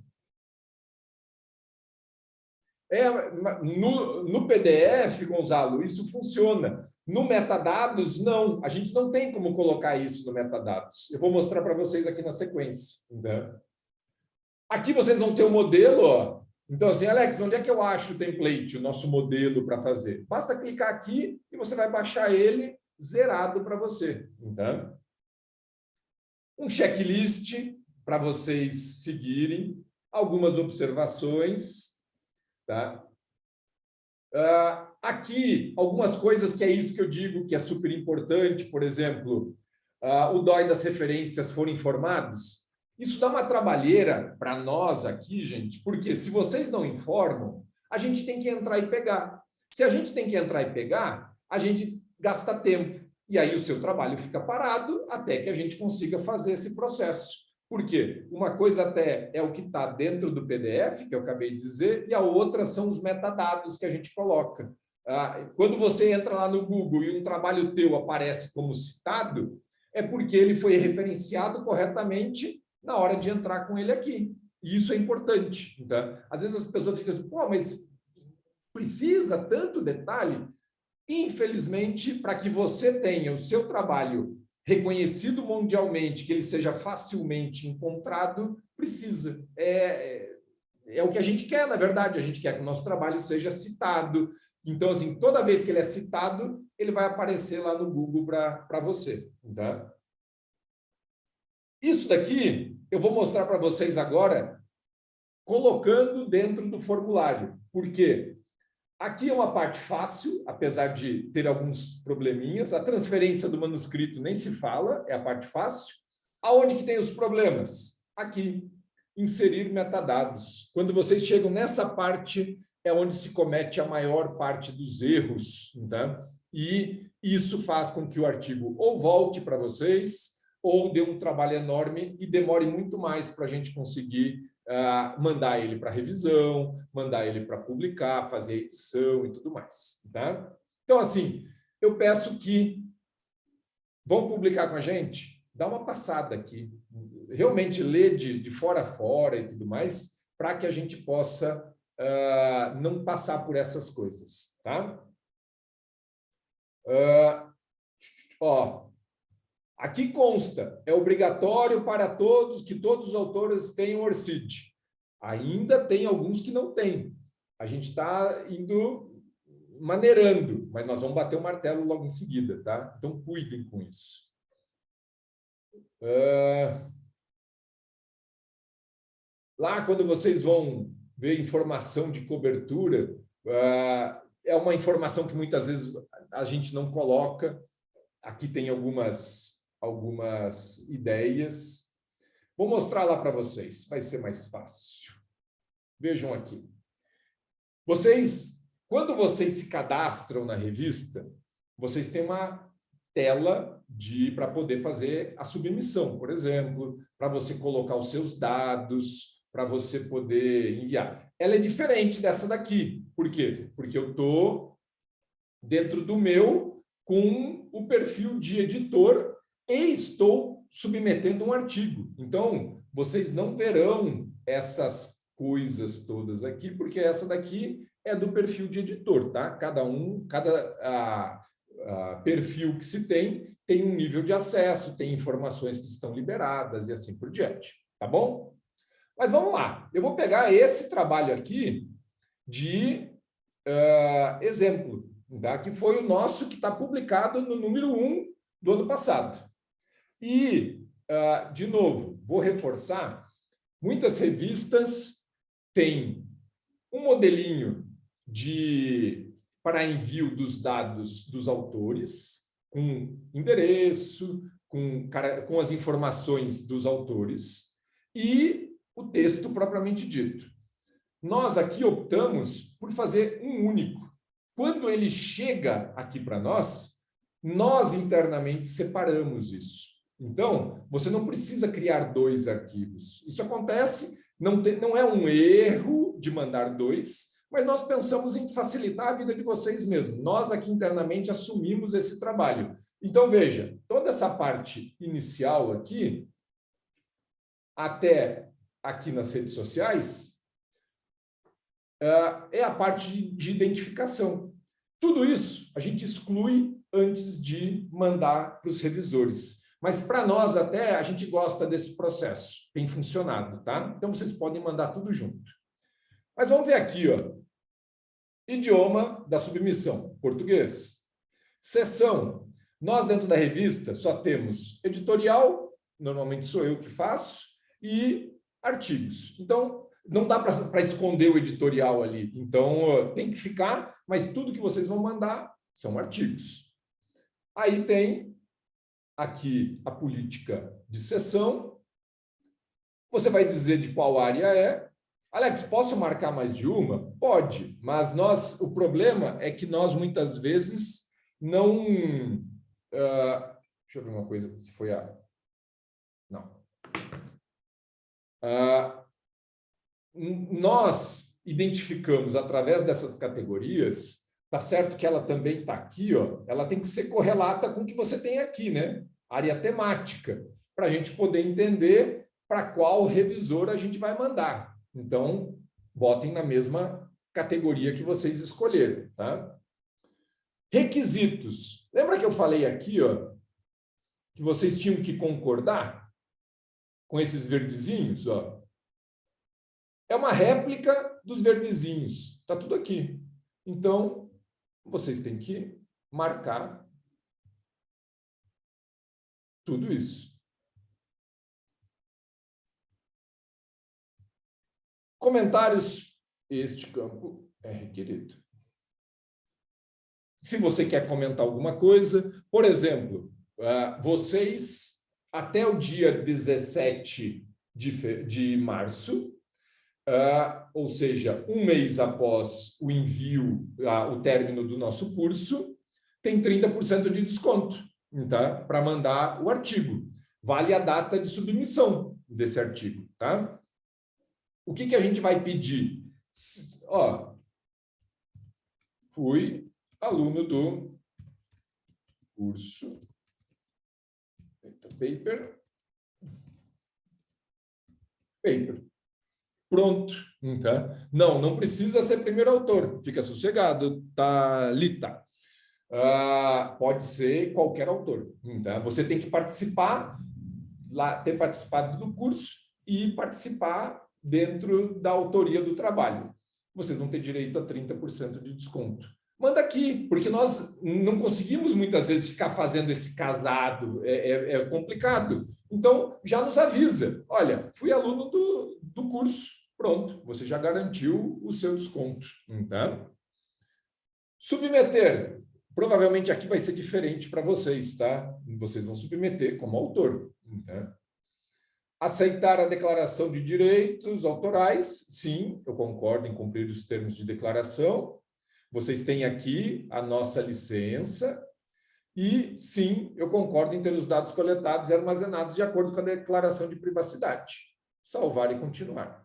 No PDF, Gonzalo, isso funciona. No metadados, não. A gente não tem como colocar isso no metadados. Eu vou mostrar para vocês aqui na sequência. Né? Aqui vocês vão ter o modelo. Ó. Então, assim, Alex, onde é que eu acho o template, o nosso modelo para fazer? Basta clicar aqui e você vai baixar ele zerado para você. Então, um checklist para vocês seguirem, algumas observações. Tá? Aqui, algumas coisas que é isso que eu digo que é super importante, por exemplo, o DOI das referências foram informados. Isso dá uma trabalheira para nós aqui, gente, porque se vocês não informam, a gente tem que entrar e pegar. Se a gente tem que entrar e pegar, a gente gasta tempo. E aí o seu trabalho fica parado até que a gente consiga fazer esse processo. Por quê? Uma coisa até é o que está dentro do PDF, que eu acabei de dizer, e a outra são os metadados que a gente coloca. Quando você entra lá no Google e um trabalho teu aparece como citado, é porque ele foi referenciado corretamente na hora de entrar com ele aqui. E isso é importante. Então, às vezes as pessoas ficam assim, pô, mas precisa tanto detalhe? Infelizmente, para que você tenha o seu trabalho reconhecido mundialmente, que ele seja facilmente encontrado, precisa. É o que a gente quer, na verdade. A gente quer que o nosso trabalho seja citado. Então, assim, toda vez que ele é citado, ele vai aparecer lá no Google para você. Tá? Isso daqui eu vou mostrar para vocês agora, colocando dentro do formulário. Por quê? Aqui é uma parte fácil, apesar de ter alguns probleminhas. A transferência do manuscrito nem se fala, é a parte fácil. Aonde que tem os problemas? Aqui, inserir metadados. Quando vocês chegam nessa parte, é onde se comete a maior parte dos erros. Tá? E isso faz com que o artigo ou volte para vocês, ou dê um trabalho enorme e demore muito mais para a gente conseguir mandar ele para revisão, mandar ele para publicar, fazer edição e tudo mais. Tá? Então, assim, eu peço que vão publicar com a gente, dá uma passada aqui, realmente lê de fora a fora e tudo mais, para que a gente possa não passar por essas coisas. Tá? Aqui consta, é obrigatório para todos, que todos os autores tenham ORCID. Ainda tem alguns que não têm. A gente está indo maneirando, mas nós vamos bater o martelo logo em seguida, tá? Então, cuidem com isso. Lá, quando vocês vão ver informação de cobertura, é uma informação que muitas vezes a gente não coloca. Aqui tem algumas algumas ideias. Vou mostrar lá para vocês, vai ser mais fácil. Vejam aqui. Quando vocês se cadastram na revista, vocês têm uma tela para poder fazer a submissão, por exemplo, para você colocar os seus dados, para você poder enviar. Ela é diferente dessa daqui. Por quê? Porque eu estou dentro do meu com o perfil de editor e estou submetendo um artigo. Então, vocês não verão essas coisas todas aqui, porque essa daqui é do perfil de editor, tá? Cada perfil que se tem um nível de acesso, tem informações que estão liberadas e assim por diante, tá bom? Mas vamos lá, eu vou pegar esse trabalho aqui de exemplo, tá? Que foi o nosso que está publicado no número 1 do ano passado. E, de novo, vou reforçar, muitas revistas têm um modelinho para envio dos dados dos autores, com endereço, com as informações dos autores, e o texto propriamente dito. Nós aqui optamos por fazer um único. Quando ele chega aqui para nós internamente separamos isso. Então, você não precisa criar 2 arquivos. Isso acontece, não é um erro de mandar 2, mas nós pensamos em facilitar a vida de vocês mesmo. Nós aqui internamente assumimos esse trabalho. Então, veja, toda essa parte inicial aqui, até aqui nas redes sociais, é a parte de identificação. Tudo isso a gente exclui antes de mandar para os revisores. Mas para nós até a gente gosta desse processo, tem funcionado, tá? Então vocês podem mandar tudo junto. Mas vamos ver aqui, ó. Idioma da submissão, português. Seção. Nós dentro da revista só temos editorial, normalmente sou eu que faço, e artigos. Então, não dá para esconder o editorial ali. Então, tem que ficar, mas tudo que vocês vão mandar são artigos. Aí tem aqui a política de seção. Você vai dizer de qual área é. Alex, posso marcar mais de uma? Pode, mas o problema é que nós muitas vezes não... deixa eu ver uma coisa, se foi a... Não. Nós identificamos através dessas categorias, tá certo que ela também está aqui, ó, ela tem que ser correlata com o que você tem aqui, né? Área temática, para a gente poder entender para qual revisor a gente vai mandar. Então, botem na mesma categoria que vocês escolheram, tá? Requisitos. Lembra que eu falei aqui, ó, que vocês tinham que concordar com esses verdezinhos, ó? É uma réplica dos verdezinhos. Está tudo aqui. Então, vocês têm que marcar tudo isso. Comentários. Este campo é requerido. Se você quer comentar alguma coisa, por exemplo, vocês, até o dia 17 de março, ou seja, um mês após o envio, o término do nosso curso, tem 30% de desconto, tá? Para mandar o artigo. Vale a data de submissão desse artigo, tá? O que a gente vai pedir? Ó, fui aluno do curso paper. Pronto, tá? Não precisa ser primeiro autor, fica sossegado, tá, Lita. Pode ser qualquer autor, tá? Você tem que participar, ter participado do curso e participar dentro da autoria do trabalho. Vocês vão ter direito a 30% de desconto. Manda aqui, porque nós não conseguimos muitas vezes ficar fazendo esse casado, é complicado. Então, já nos avisa. Olha, fui aluno do curso, pronto, você já garantiu o seu desconto. Tá? Submeter. Provavelmente aqui vai ser diferente para vocês, tá? Vocês vão submeter como autor. Tá? Aceitar a declaração de direitos autorais, sim, eu concordo em cumprir os termos de declaração. Vocês têm aqui a nossa licença e, sim, eu concordo em ter os dados coletados e armazenados de acordo com a declaração de privacidade. Salvar e continuar.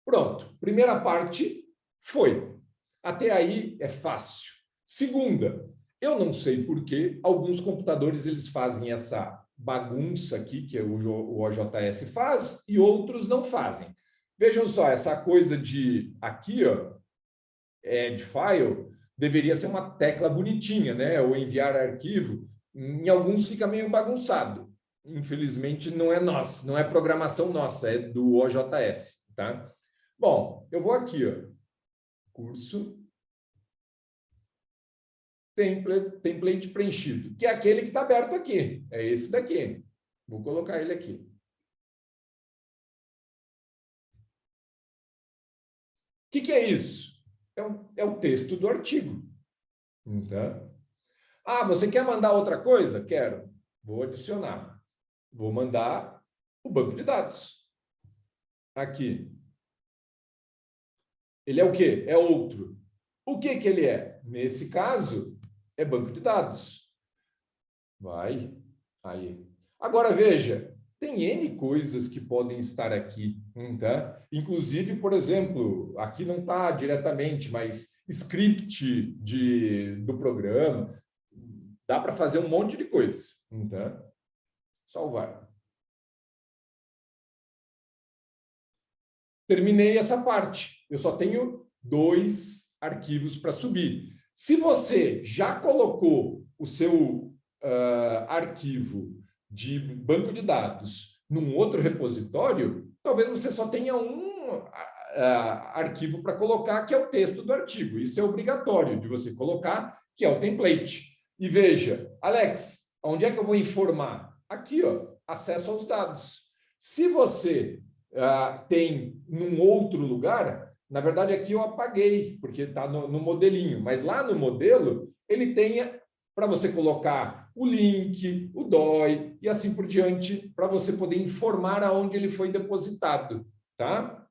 Pronto, primeira parte foi. Até aí é fácil. Segunda, eu não sei por que alguns computadores eles fazem essa bagunça aqui, que o OJS faz, e outros não fazem. Vejam só, essa coisa de aqui, ó, add file, deveria ser uma tecla bonitinha, né? Ou enviar arquivo. Em alguns fica meio bagunçado. Infelizmente, não é nosso, não é programação nossa, é do OJS, tá? Bom, eu vou aqui, ó, curso, template preenchido, que é aquele que está aberto aqui, é esse daqui. Vou colocar ele aqui. O que é isso? É o texto do artigo. Tá? Ah, você quer mandar outra coisa? Quero. Vou adicionar. Vou mandar o banco de dados. Aqui. Ele é o quê? É outro. O que ele é? Nesse caso, é banco de dados. Vai. Aí. Agora, veja, tem N coisas que podem estar aqui. Tá? Inclusive, por exemplo, aqui não está diretamente, mas script do programa. Dá para fazer um monte de coisa. Tá? Salvar. Terminei essa parte. Eu só tenho 2 arquivos para subir. Se você já colocou o seu arquivo de banco de dados num outro repositório, talvez você só tenha um arquivo para colocar, que é o texto do artigo. Isso é obrigatório de você colocar, que é o template. E veja, Alex, onde é que eu vou informar? Aqui, ó, acesso aos dados. Se você tem num outro lugar, na verdade aqui eu apaguei, porque está no modelinho, mas lá no modelo ele tem para você colocar o link, o DOI e assim por diante, para você poder informar aonde ele foi depositado, tá?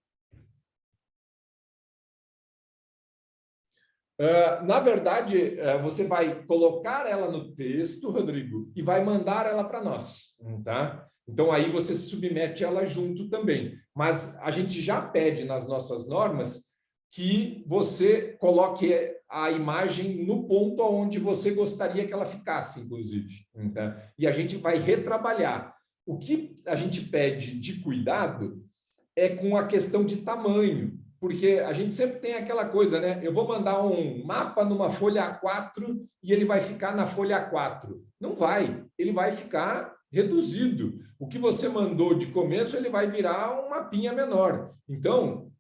Na verdade, você vai colocar ela no texto, Rodrigo, e vai mandar ela para nós, tá? Então, aí você submete ela junto também. Mas a gente já pede nas nossas normas que você coloque a imagem no ponto onde você gostaria que ela ficasse, inclusive. Tá? E a gente vai retrabalhar. O que a gente pede de cuidado é com a questão de tamanho, porque a gente sempre tem aquela coisa, né? Eu vou mandar um mapa numa folha A4 e ele vai ficar na folha A4. Não vai, ele vai ficar reduzido. O que você mandou de começo, ele vai virar um mapinha menor. Então,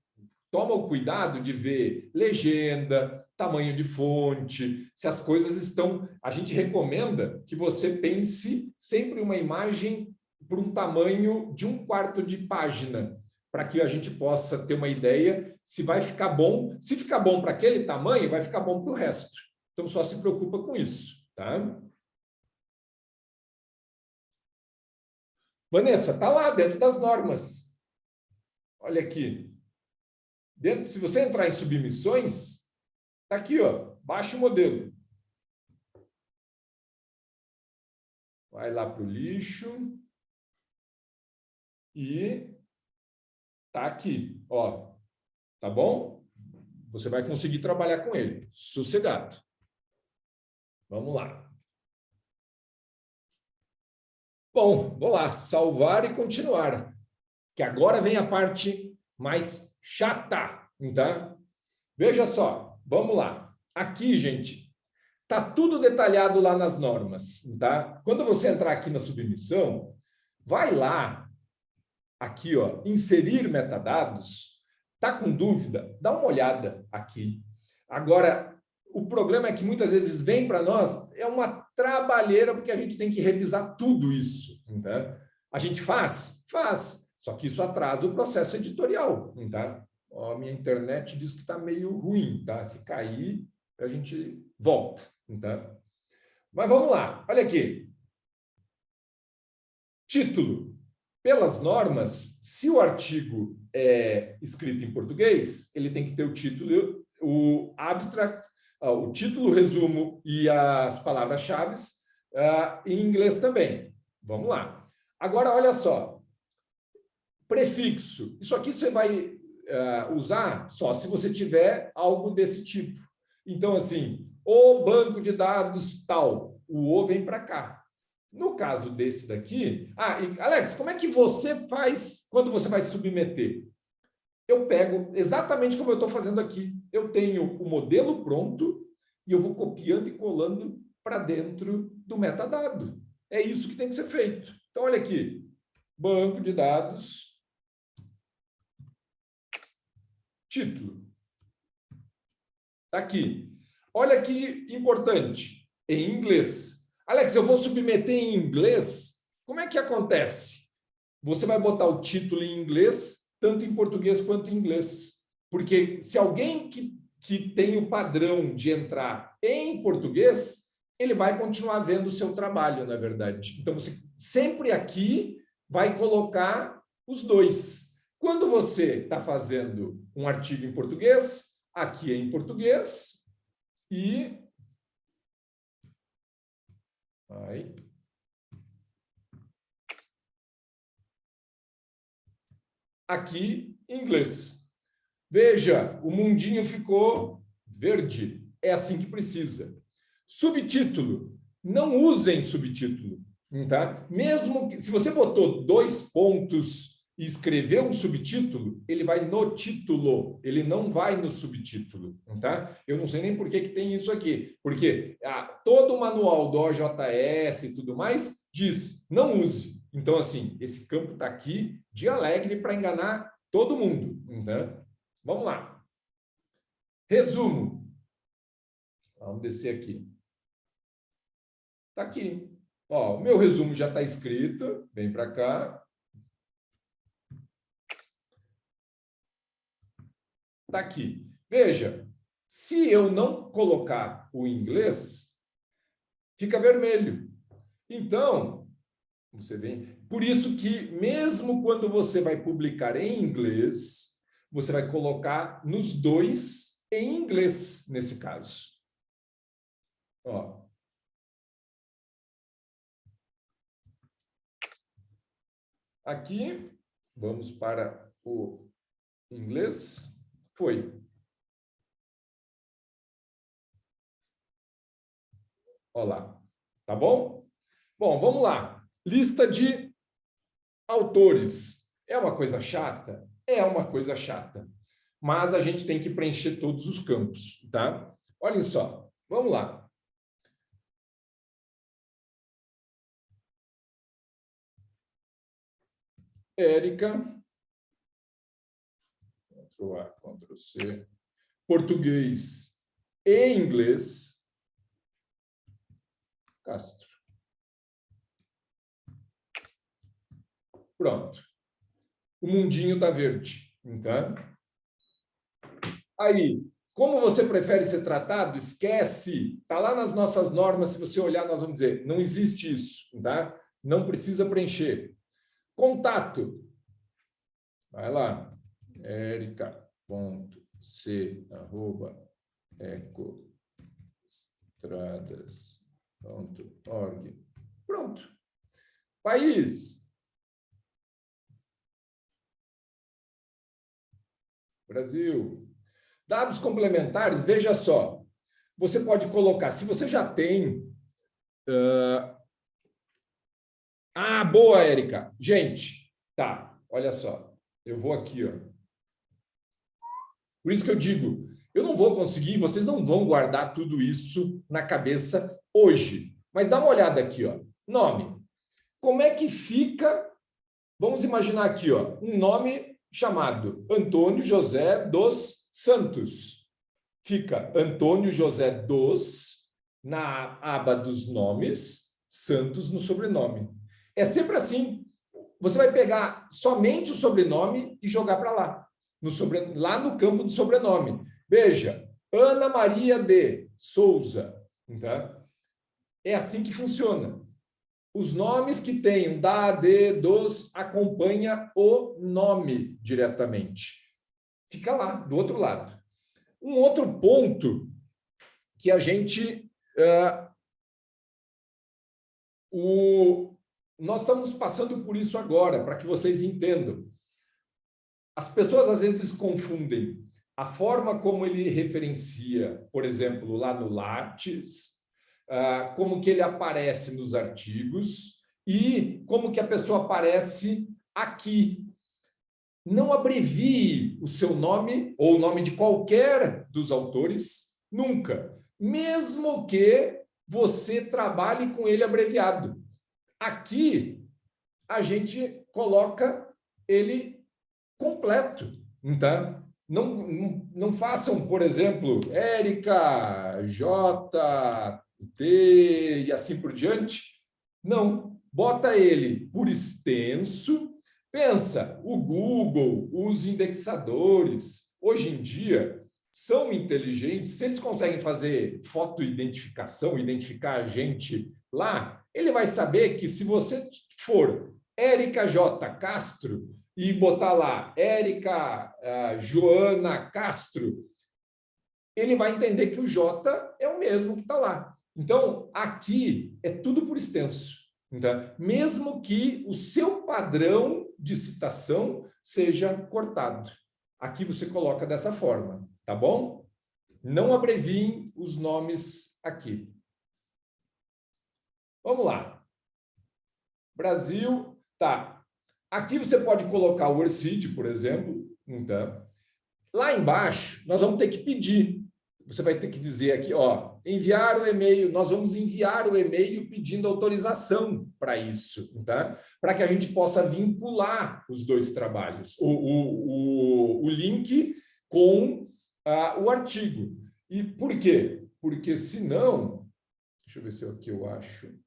toma o cuidado de ver legenda, tamanho de fonte, se as coisas estão... A gente recomenda que você pense sempre uma imagem por um tamanho de 1/4 de página, para que a gente possa ter uma ideia se vai ficar bom. Se ficar bom para aquele tamanho, vai ficar bom para o resto. Então, só se preocupa com isso, tá? Vanessa, está lá dentro das normas. Olha aqui. Dentro, se você entrar em submissões, está aqui, ó, baixa o modelo. Vai lá para o lixo. E está aqui, ó. Tá bom? Você vai conseguir trabalhar com ele. Sossegado. Vamos lá. Bom, vou lá, salvar e continuar. Que agora vem a parte mais chata, tá? Veja só, vamos lá. Aqui, gente, tá tudo detalhado lá nas normas, tá? Quando você entrar aqui na submissão, vai lá, aqui, ó, inserir metadados. Tá com dúvida? Dá uma olhada aqui. Agora, o problema é que muitas vezes vem para nós, é uma trabalheira, porque a gente tem que revisar tudo isso. Tá? A gente faz? Faz. Só que isso atrasa o processo editorial. Tá? Ó, a minha internet diz que está meio ruim, tá? Se cair, a gente volta, tá? Mas vamos lá, olha aqui. Título. Pelas normas, se o artigo é escrito em português, ele tem que ter o título, o abstract, o título, o resumo e as palavras-chave em inglês também. Vamos lá. Agora, olha só. Prefixo. Isso aqui você vai usar só se você tiver algo desse tipo. Então, assim, o banco de dados tal, o O vem para cá. No caso desse daqui... e, Alex, como é que você faz quando você vai submeter? Eu pego exatamente como eu estou fazendo aqui. Eu tenho o modelo pronto e eu vou copiando e colando para dentro do metadado. É isso que tem que ser feito. Então, olha aqui. Banco de dados... Título. Está aqui. Olha que importante. Em inglês. Alex, eu vou submeter em inglês. Como é que acontece? Você vai botar o título em inglês, tanto em português quanto em inglês. Porque se alguém que tem o padrão de entrar em português, ele vai continuar vendo o seu trabalho, na verdade. Então, você sempre aqui vai colocar os dois. Quando você está fazendo um artigo em português, aqui é em português e aqui em inglês. Veja, o mundinho ficou verde. É assim que precisa. Subtítulo. Não usem subtítulo, tá? Mesmo que, se você botou 2 pontos e escrever um subtítulo, ele vai no título, ele não vai no subtítulo, tá? Eu não sei nem por que tem isso aqui, porque todo o manual do OJS e tudo mais diz, não use. Então, assim, esse campo está aqui de alegre para enganar todo mundo, tá? Vamos lá. Resumo. Vamos descer aqui. Está aqui. Ó, o meu resumo já está escrito, vem para cá. Está aqui. Veja, se eu não colocar o inglês, fica vermelho. Então, você vê, por isso que mesmo quando você vai publicar em inglês, você vai colocar nos dois em inglês, nesse caso. Ó. Aqui, vamos para o inglês. Foi. Olha lá. Tá bom? Bom, vamos lá. Lista de autores. É uma coisa chata? É uma coisa chata. Mas a gente tem que preencher todos os campos, tá? Olhem só. Vamos lá. Érica. Ctrl+A, Ctrl+C. Português e inglês. Castro. Pronto. O mundinho está verde. Então, aí, como você prefere ser tratado? Esquece. Está lá nas nossas normas. Se você olhar, nós vamos dizer, não existe isso. Tá? Não precisa preencher. Contato. Vai lá. erica.c@ecoestradas.org. Pronto. País. Brasil. Dados complementares, veja só. Você pode colocar, se você já tem... boa, Érica. Gente, tá, olha só. Eu vou aqui, ó. Por isso que eu digo, eu não vou conseguir, vocês não vão guardar tudo isso na cabeça hoje. Mas dá uma olhada aqui, ó. Nome. Como é que fica... Vamos imaginar aqui, ó, um nome chamado Antônio José dos Santos. Fica Antônio José dos, na aba dos nomes, Santos no sobrenome. É sempre assim. Você vai pegar somente o sobrenome e jogar para lá. lá no campo do sobrenome. Veja, Ana Maria de Souza. Tá? É assim que funciona. Os nomes que têm da, de, dos, acompanha o nome diretamente. Fica lá, do outro lado. Um outro ponto que a gente... nós estamos passando por isso agora, para que vocês entendam. As pessoas, às vezes, confundem a forma como ele referencia, por exemplo, lá no Lattes, como que ele aparece nos artigos e como que a pessoa aparece aqui. Não abrevie o seu nome ou o nome de qualquer dos autores, nunca. Mesmo que você trabalhe com ele abreviado. Aqui, a gente coloca ele completo. Então, não façam, por exemplo, Érica, J, T e assim por diante. Não, bota ele por extenso. Pensa, o Google, os indexadores, hoje em dia, são inteligentes. Se eles conseguem fazer fotoidentificação, identificar a gente lá, ele vai saber que se você for Érica J. Castro e botar lá Érica Joana Castro, ele vai entender que o J é o mesmo que está lá. Então, aqui é tudo por extenso. Então, mesmo que o seu padrão de citação seja cortado. Aqui você coloca dessa forma, tá bom? Não abreviem os nomes aqui. Vamos lá. Brasil, tá. Aqui você pode colocar o ORCID, por exemplo. Então, lá embaixo, nós vamos ter que pedir. Você vai ter que dizer aqui, ó, enviar o e-mail. Nós vamos enviar o e-mail pedindo autorização para isso, tá? Para que a gente possa vincular os dois trabalhos, o link com o artigo. E por quê? Porque senão, deixa eu ver se aqui eu acho.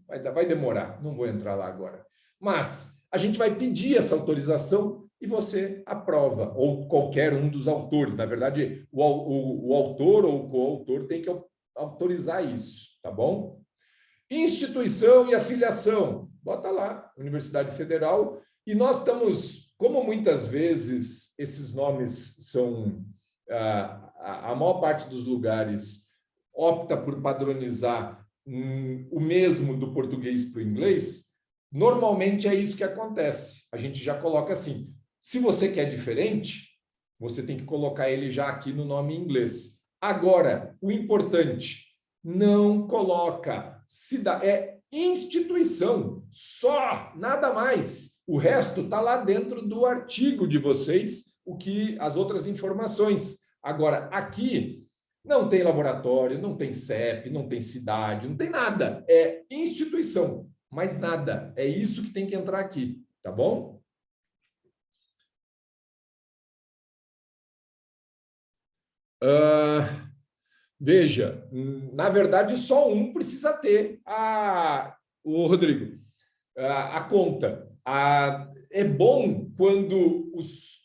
Vai demorar, não vou entrar lá agora. Mas a gente vai pedir essa autorização e você aprova, ou qualquer um dos autores. Na verdade, o autor ou o coautor tem que autorizar isso, tá bom? Instituição e afiliação. Bota lá, Universidade Federal. E nós estamos, como muitas vezes esses nomes são... a maior parte dos lugares opta por padronizar o mesmo do português para o inglês, normalmente é isso que acontece. A gente já coloca assim. Se você quer diferente, você tem que colocar ele já aqui no nome em inglês. Agora, o importante, não coloca é instituição, só, nada mais. O resto está lá dentro do artigo de vocês, as outras informações. Agora, aqui não tem laboratório, não tem CEP, não tem cidade, não tem nada. É instituição, mais nada. É isso que tem que entrar aqui, tá bom? Veja, na verdade, só um precisa ter o Rodrigo, a conta. É bom quando os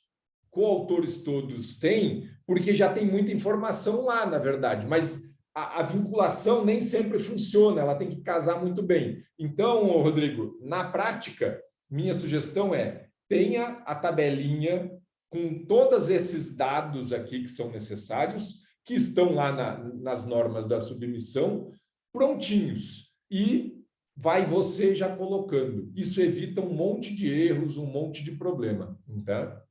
coautores todos têm, porque já tem muita informação lá, na verdade, mas a vinculação nem sempre funciona, ela tem que casar muito bem. Então, Rodrigo, na prática, minha sugestão é tenha a tabelinha com todos esses dados aqui que são necessários, que estão lá nas normas da submissão, prontinhos. E vai você já colocando. Isso evita um monte de erros, um monte de problema. Tá?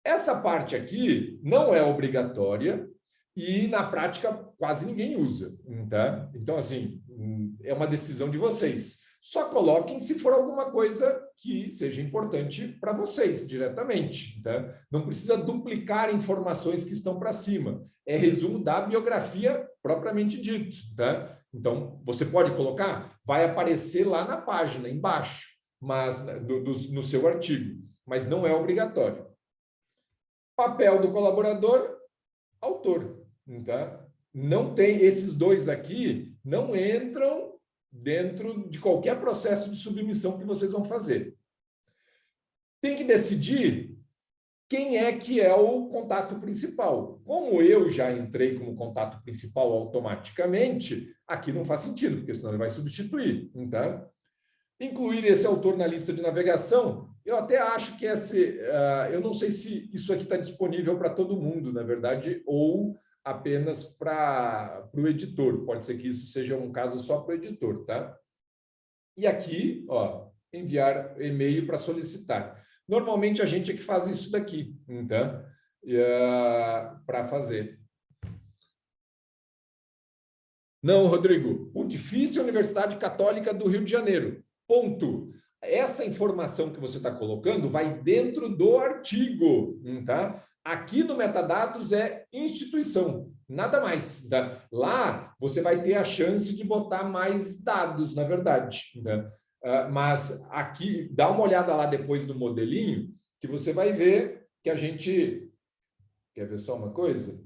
Essa parte aqui não é obrigatória e, na prática, quase ninguém usa. Tá? Então, assim, é uma decisão de vocês. Só coloquem se for alguma coisa que seja importante para vocês diretamente. Tá? Não precisa duplicar informações que estão para cima. É resumo da biografia propriamente dito. Tá? Então, você pode colocar, vai aparecer lá na página, embaixo, mas no seu artigo, mas não é obrigatório. Papel do colaborador, autor. Tá? Não tem esses dois aqui, não entram dentro de qualquer processo de submissão que vocês vão fazer. Tem que decidir quem é que é o contato principal. Como eu já entrei como contato principal automaticamente, aqui não faz sentido, porque senão ele vai substituir. Então, incluir esse autor na lista de navegação, eu até acho que eu não sei se isso aqui está disponível para todo mundo, na verdade, ou apenas para o editor. Pode ser que isso seja um caso só para o editor, tá? E aqui, ó, enviar e-mail para solicitar. Normalmente a gente é que faz isso daqui, então, para fazer. Não, Rodrigo, Pontifícia Universidade Católica do Rio de Janeiro. Ponto. Essa informação que você está colocando vai dentro do artigo, tá? Aqui no metadados é instituição, nada mais. Tá? Lá você vai ter a chance de botar mais dados, na verdade. Tá? Mas aqui, dá uma olhada lá depois no modelinho, que você vai ver que a gente... Quer ver só uma coisa?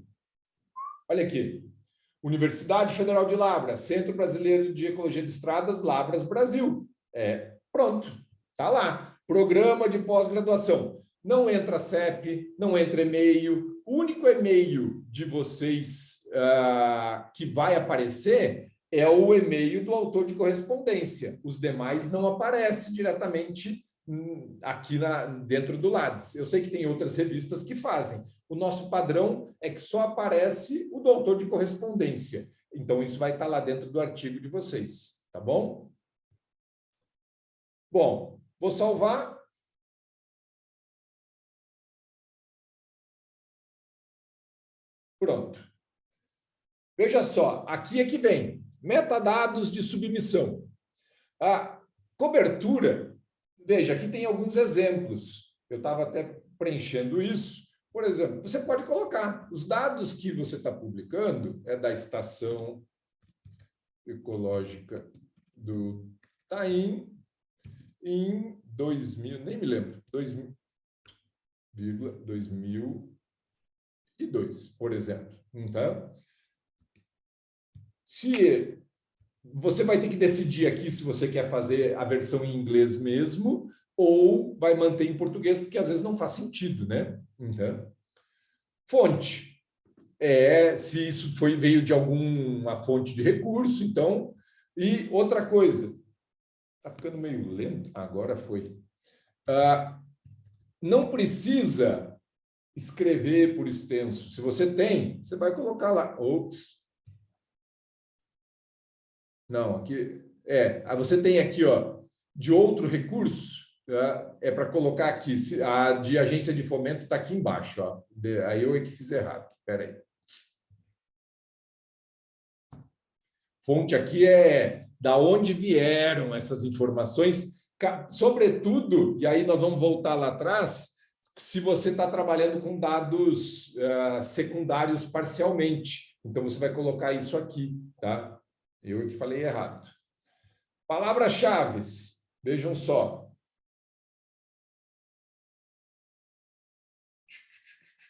Olha aqui. Universidade Federal de Lavras, Centro Brasileiro de Ecologia de Estradas, Lavras, Brasil. Pronto, está lá. Programa de pós-graduação. Não entra CEP, não entra e-mail. O único e-mail de vocês que vai aparecer é o e-mail do autor de correspondência. Os demais não aparecem diretamente aqui dentro do Lattes. Eu sei que tem outras revistas que fazem. O nosso padrão é que só aparece o do autor de correspondência. Então, isso vai estar lá dentro do artigo de vocês, tá bom? Bom, vou salvar. Pronto. Veja só, aqui é que vem. Metadados de submissão. A cobertura, veja, aqui tem alguns exemplos. Eu estava até preenchendo isso. Por exemplo, você pode colocar os dados que você está publicando, é da Estação Ecológica do Taim, em 2000, nem me lembro, 2002, por exemplo. Então, se você vai ter que decidir aqui se você quer fazer a versão em inglês mesmo ou vai manter em português, porque às vezes não faz sentido, né? Então, fonte. Se isso veio de alguma fonte de recurso, então. E outra coisa, está ficando meio lento, agora foi. Não precisa escrever por extenso. Se você tem, você vai colocar lá. Ops. Não, aqui você tem aqui, ó, de outro recurso, é para colocar aqui. A de agência de fomento está aqui embaixo, ó. Aí eu é que fiz errado. Espera aí. Fonte aqui é da onde vieram essas informações, sobretudo, e aí nós vamos voltar lá atrás, se você está trabalhando com dados secundários parcialmente. Então, você vai colocar isso aqui, tá? Eu é que falei errado. Palavras-chave, vejam só.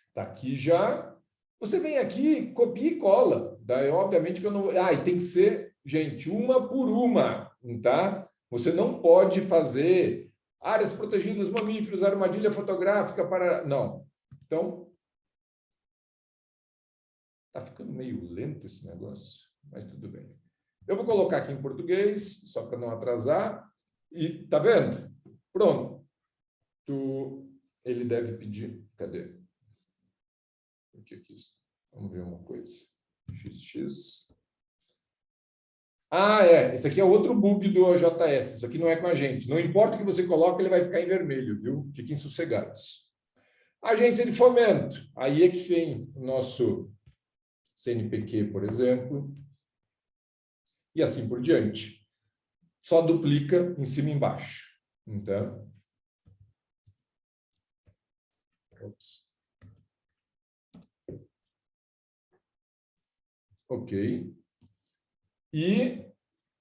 Está aqui já. Você vem aqui, copia e cola. Daí, obviamente que eu não... e tem que ser, gente, uma por uma, tá? Você não pode fazer áreas protegidas, mamíferos, armadilha fotográfica para... Não. Então, está ficando meio lento esse negócio, mas tudo bem. Eu vou colocar aqui em português, só para não atrasar. E, tá vendo? Pronto. Ele deve pedir... Cadê? O que é isso? Vamos ver uma coisa. XX. Esse aqui é outro bug do OJS. Isso aqui não é com a gente. Não importa o que você coloque, ele vai ficar em vermelho, viu? Fiquem sossegados. Agência de fomento. Aí é que vem o nosso CNPq, por exemplo. E assim por diante. Só duplica em cima e embaixo. Então. Ops. Ok. E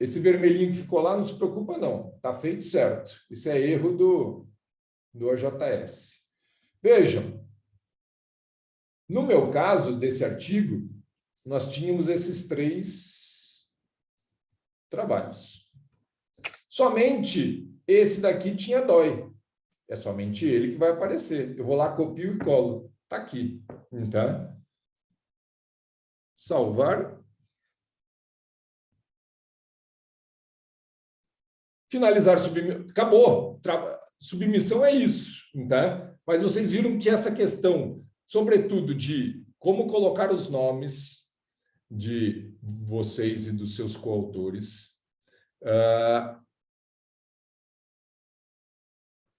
esse vermelhinho que ficou lá, não se preocupa, não. Está feito certo. Isso é erro do OJS. Vejam, no meu caso, desse artigo, nós tínhamos esses 3 trabalhos. Somente esse daqui tinha DOI. É somente ele que vai aparecer. Eu vou lá, copio e colo. Está aqui. Tá? Salvar. Finalizar submissão. Acabou. Submissão é isso. Tá? Mas vocês viram que essa questão, sobretudo de como colocar os nomes de vocês e dos seus coautores,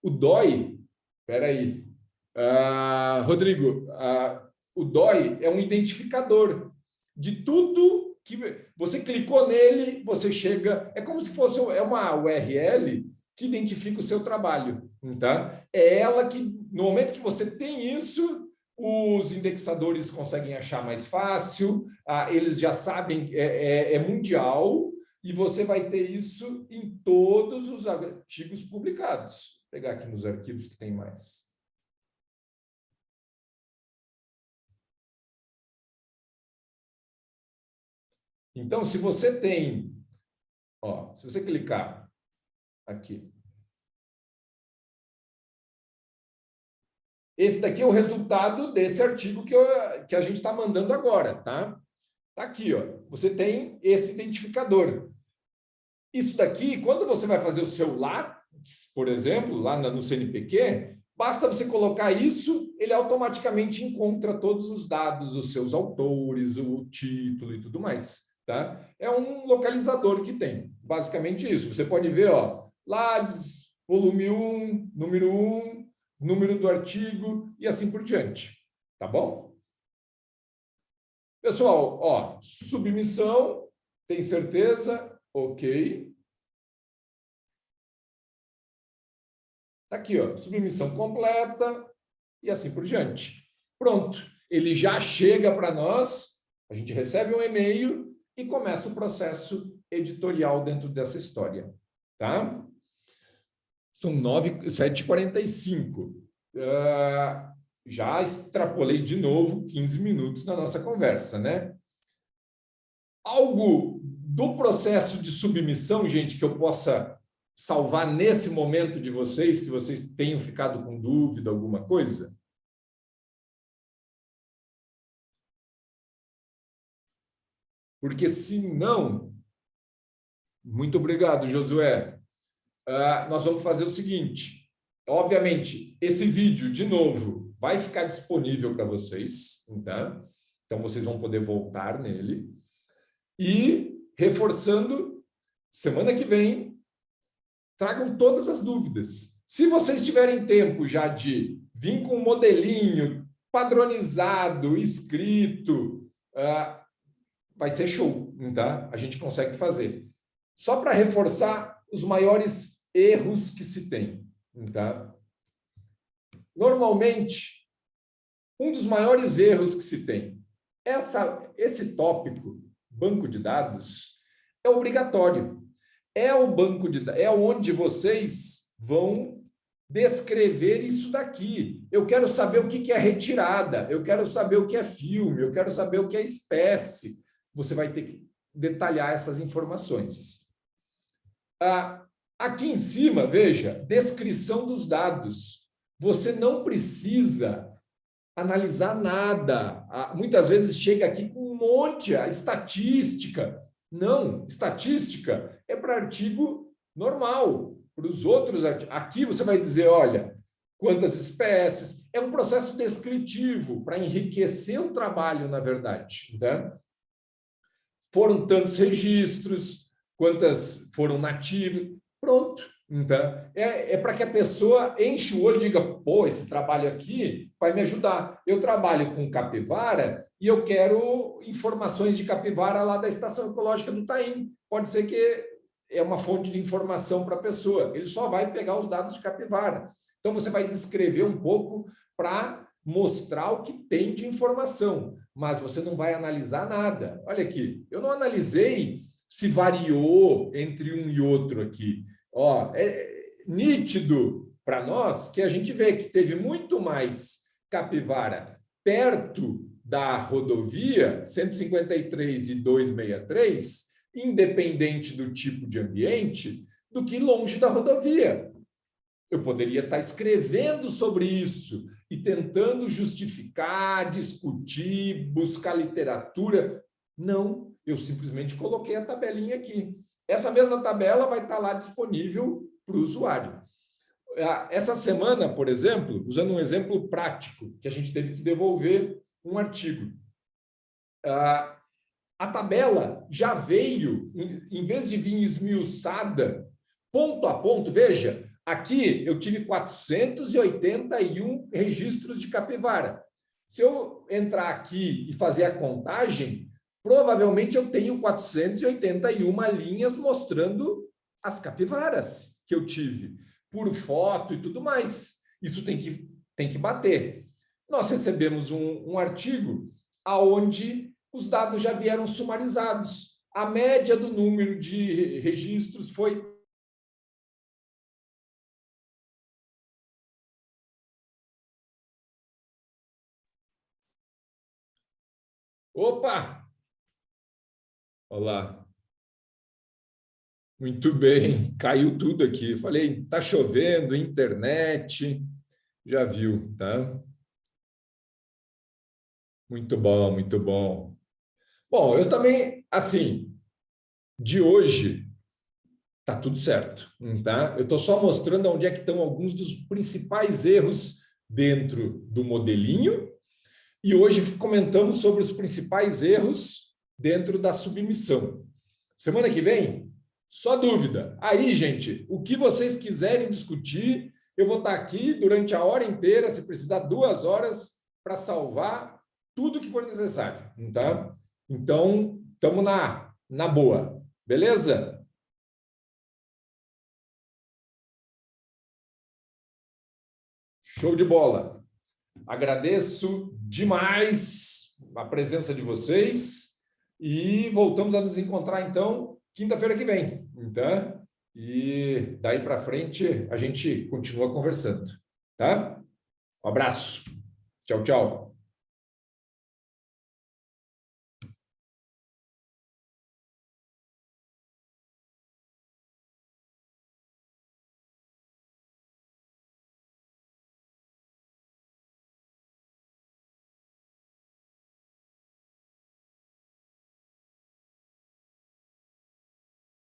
o DOI, espera aí, Rodrigo, o DOI é um identificador de tudo que você clicou nele, você chega, é como se fosse uma URL que identifica o seu trabalho, tá? É ela que, no momento que você tem isso, os indexadores conseguem achar mais fácil, eles já sabem, é mundial, e você vai ter isso em todos os artigos publicados. Vou pegar aqui nos arquivos que tem mais. Então, se você tem, se você clicar aqui, esse daqui é o resultado desse artigo que a gente está mandando agora, tá? Tá aqui, você tem esse identificador. Isso daqui, quando você vai fazer o seu LATS, por exemplo, lá no CNPq, basta você colocar isso, ele automaticamente encontra todos os dados, os seus autores, o título e tudo mais. Tá? É um localizador que tem, basicamente isso. Você pode ver, LADS, volume 1, número do artigo e assim por diante. Tá bom? Pessoal, submissão, tem certeza? Ok. Tá aqui, submissão completa e assim por diante. Pronto. Ele já chega para nós, a gente recebe um e-mail e começa o processo editorial dentro dessa história, tá? São 7h45. Já extrapolei de novo 15 minutos na nossa conversa, né? Algo do processo de submissão, gente, que eu possa salvar nesse momento de vocês, que vocês tenham ficado com dúvida, alguma coisa? Porque, se não... Muito obrigado, Josué. Nós vamos fazer o seguinte. Obviamente, esse vídeo, de novo, vai ficar disponível para vocês, tá? Então, vocês vão poder voltar nele. E, reforçando, semana que vem, tragam todas as dúvidas. Se vocês tiverem tempo já de vir com um modelinho padronizado, escrito, vai ser show, tá? A gente consegue fazer. Só para reforçar os maiores erros que se tem, tá? Normalmente, um dos maiores erros que se tem, esse tópico, banco de dados, é obrigatório. É o banco de dados, é onde vocês vão descrever isso daqui. Eu quero saber o que é retirada, eu quero saber o que é filme, eu quero saber o que é espécie. Você vai ter que detalhar essas informações. Aqui em cima, veja, descrição dos dados. Você não precisa analisar nada. Muitas vezes chega aqui com um monte, estatística. Não, estatística é para artigo normal. Para os outros artigos, aqui você vai dizer, olha, quantas espécies. É um processo descritivo para enriquecer o trabalho, na verdade. Tá? Foram tantos registros, quantas foram nativas. Pronto. Então, é para que a pessoa enche o olho e diga, pô, esse trabalho aqui vai me ajudar. Eu trabalho com capivara e eu quero informações de capivara lá da Estação Ecológica do Taim. Pode ser que é uma fonte de informação para a pessoa. Ele só vai pegar os dados de capivara. Então, você vai descrever um pouco para mostrar o que tem de informação, mas você não vai analisar nada. Olha aqui, eu não analisei se variou entre um e outro aqui. É nítido para nós que a gente vê que teve muito mais capivara perto da rodovia 153 e 263, independente do tipo de ambiente, do que longe da rodovia. Eu poderia estar escrevendo sobre isso e tentando justificar, discutir, buscar literatura. Não, eu simplesmente coloquei a tabelinha aqui. Essa mesma tabela vai estar lá disponível para o usuário. Essa semana, por exemplo, usando um exemplo prático, que a gente teve que devolver um artigo. A tabela já veio, em vez de vir esmiuçada, ponto a ponto, veja, aqui eu tive 481 registros de capivara. Se eu entrar aqui e fazer a contagem, provavelmente eu tenho 481 linhas mostrando as capivaras que eu tive, por foto e tudo mais. Isso tem que bater. Nós recebemos um artigo onde os dados já vieram sumarizados. A média do número de registros foi... Opa! Olá. Muito bem, caiu tudo aqui. Falei, está chovendo, internet, já viu, tá? Muito bom, muito bom. Bom, eu também, assim, de hoje, tá tudo certo, tá? Eu estou só mostrando onde é que estão alguns dos principais erros dentro do modelinho e hoje comentamos sobre os principais erros dentro da submissão. Semana que vem, só dúvida. Aí, gente, o que vocês quiserem discutir, eu vou estar aqui durante a hora inteira, se precisar 2 horas, para salvar tudo que for necessário, tá? Então, estamos na boa, beleza? Show de bola. Agradeço demais a presença de vocês e voltamos a nos encontrar, então, quinta-feira que vem, tá? E daí para frente a gente continua conversando, tá? Um abraço. Tchau, tchau.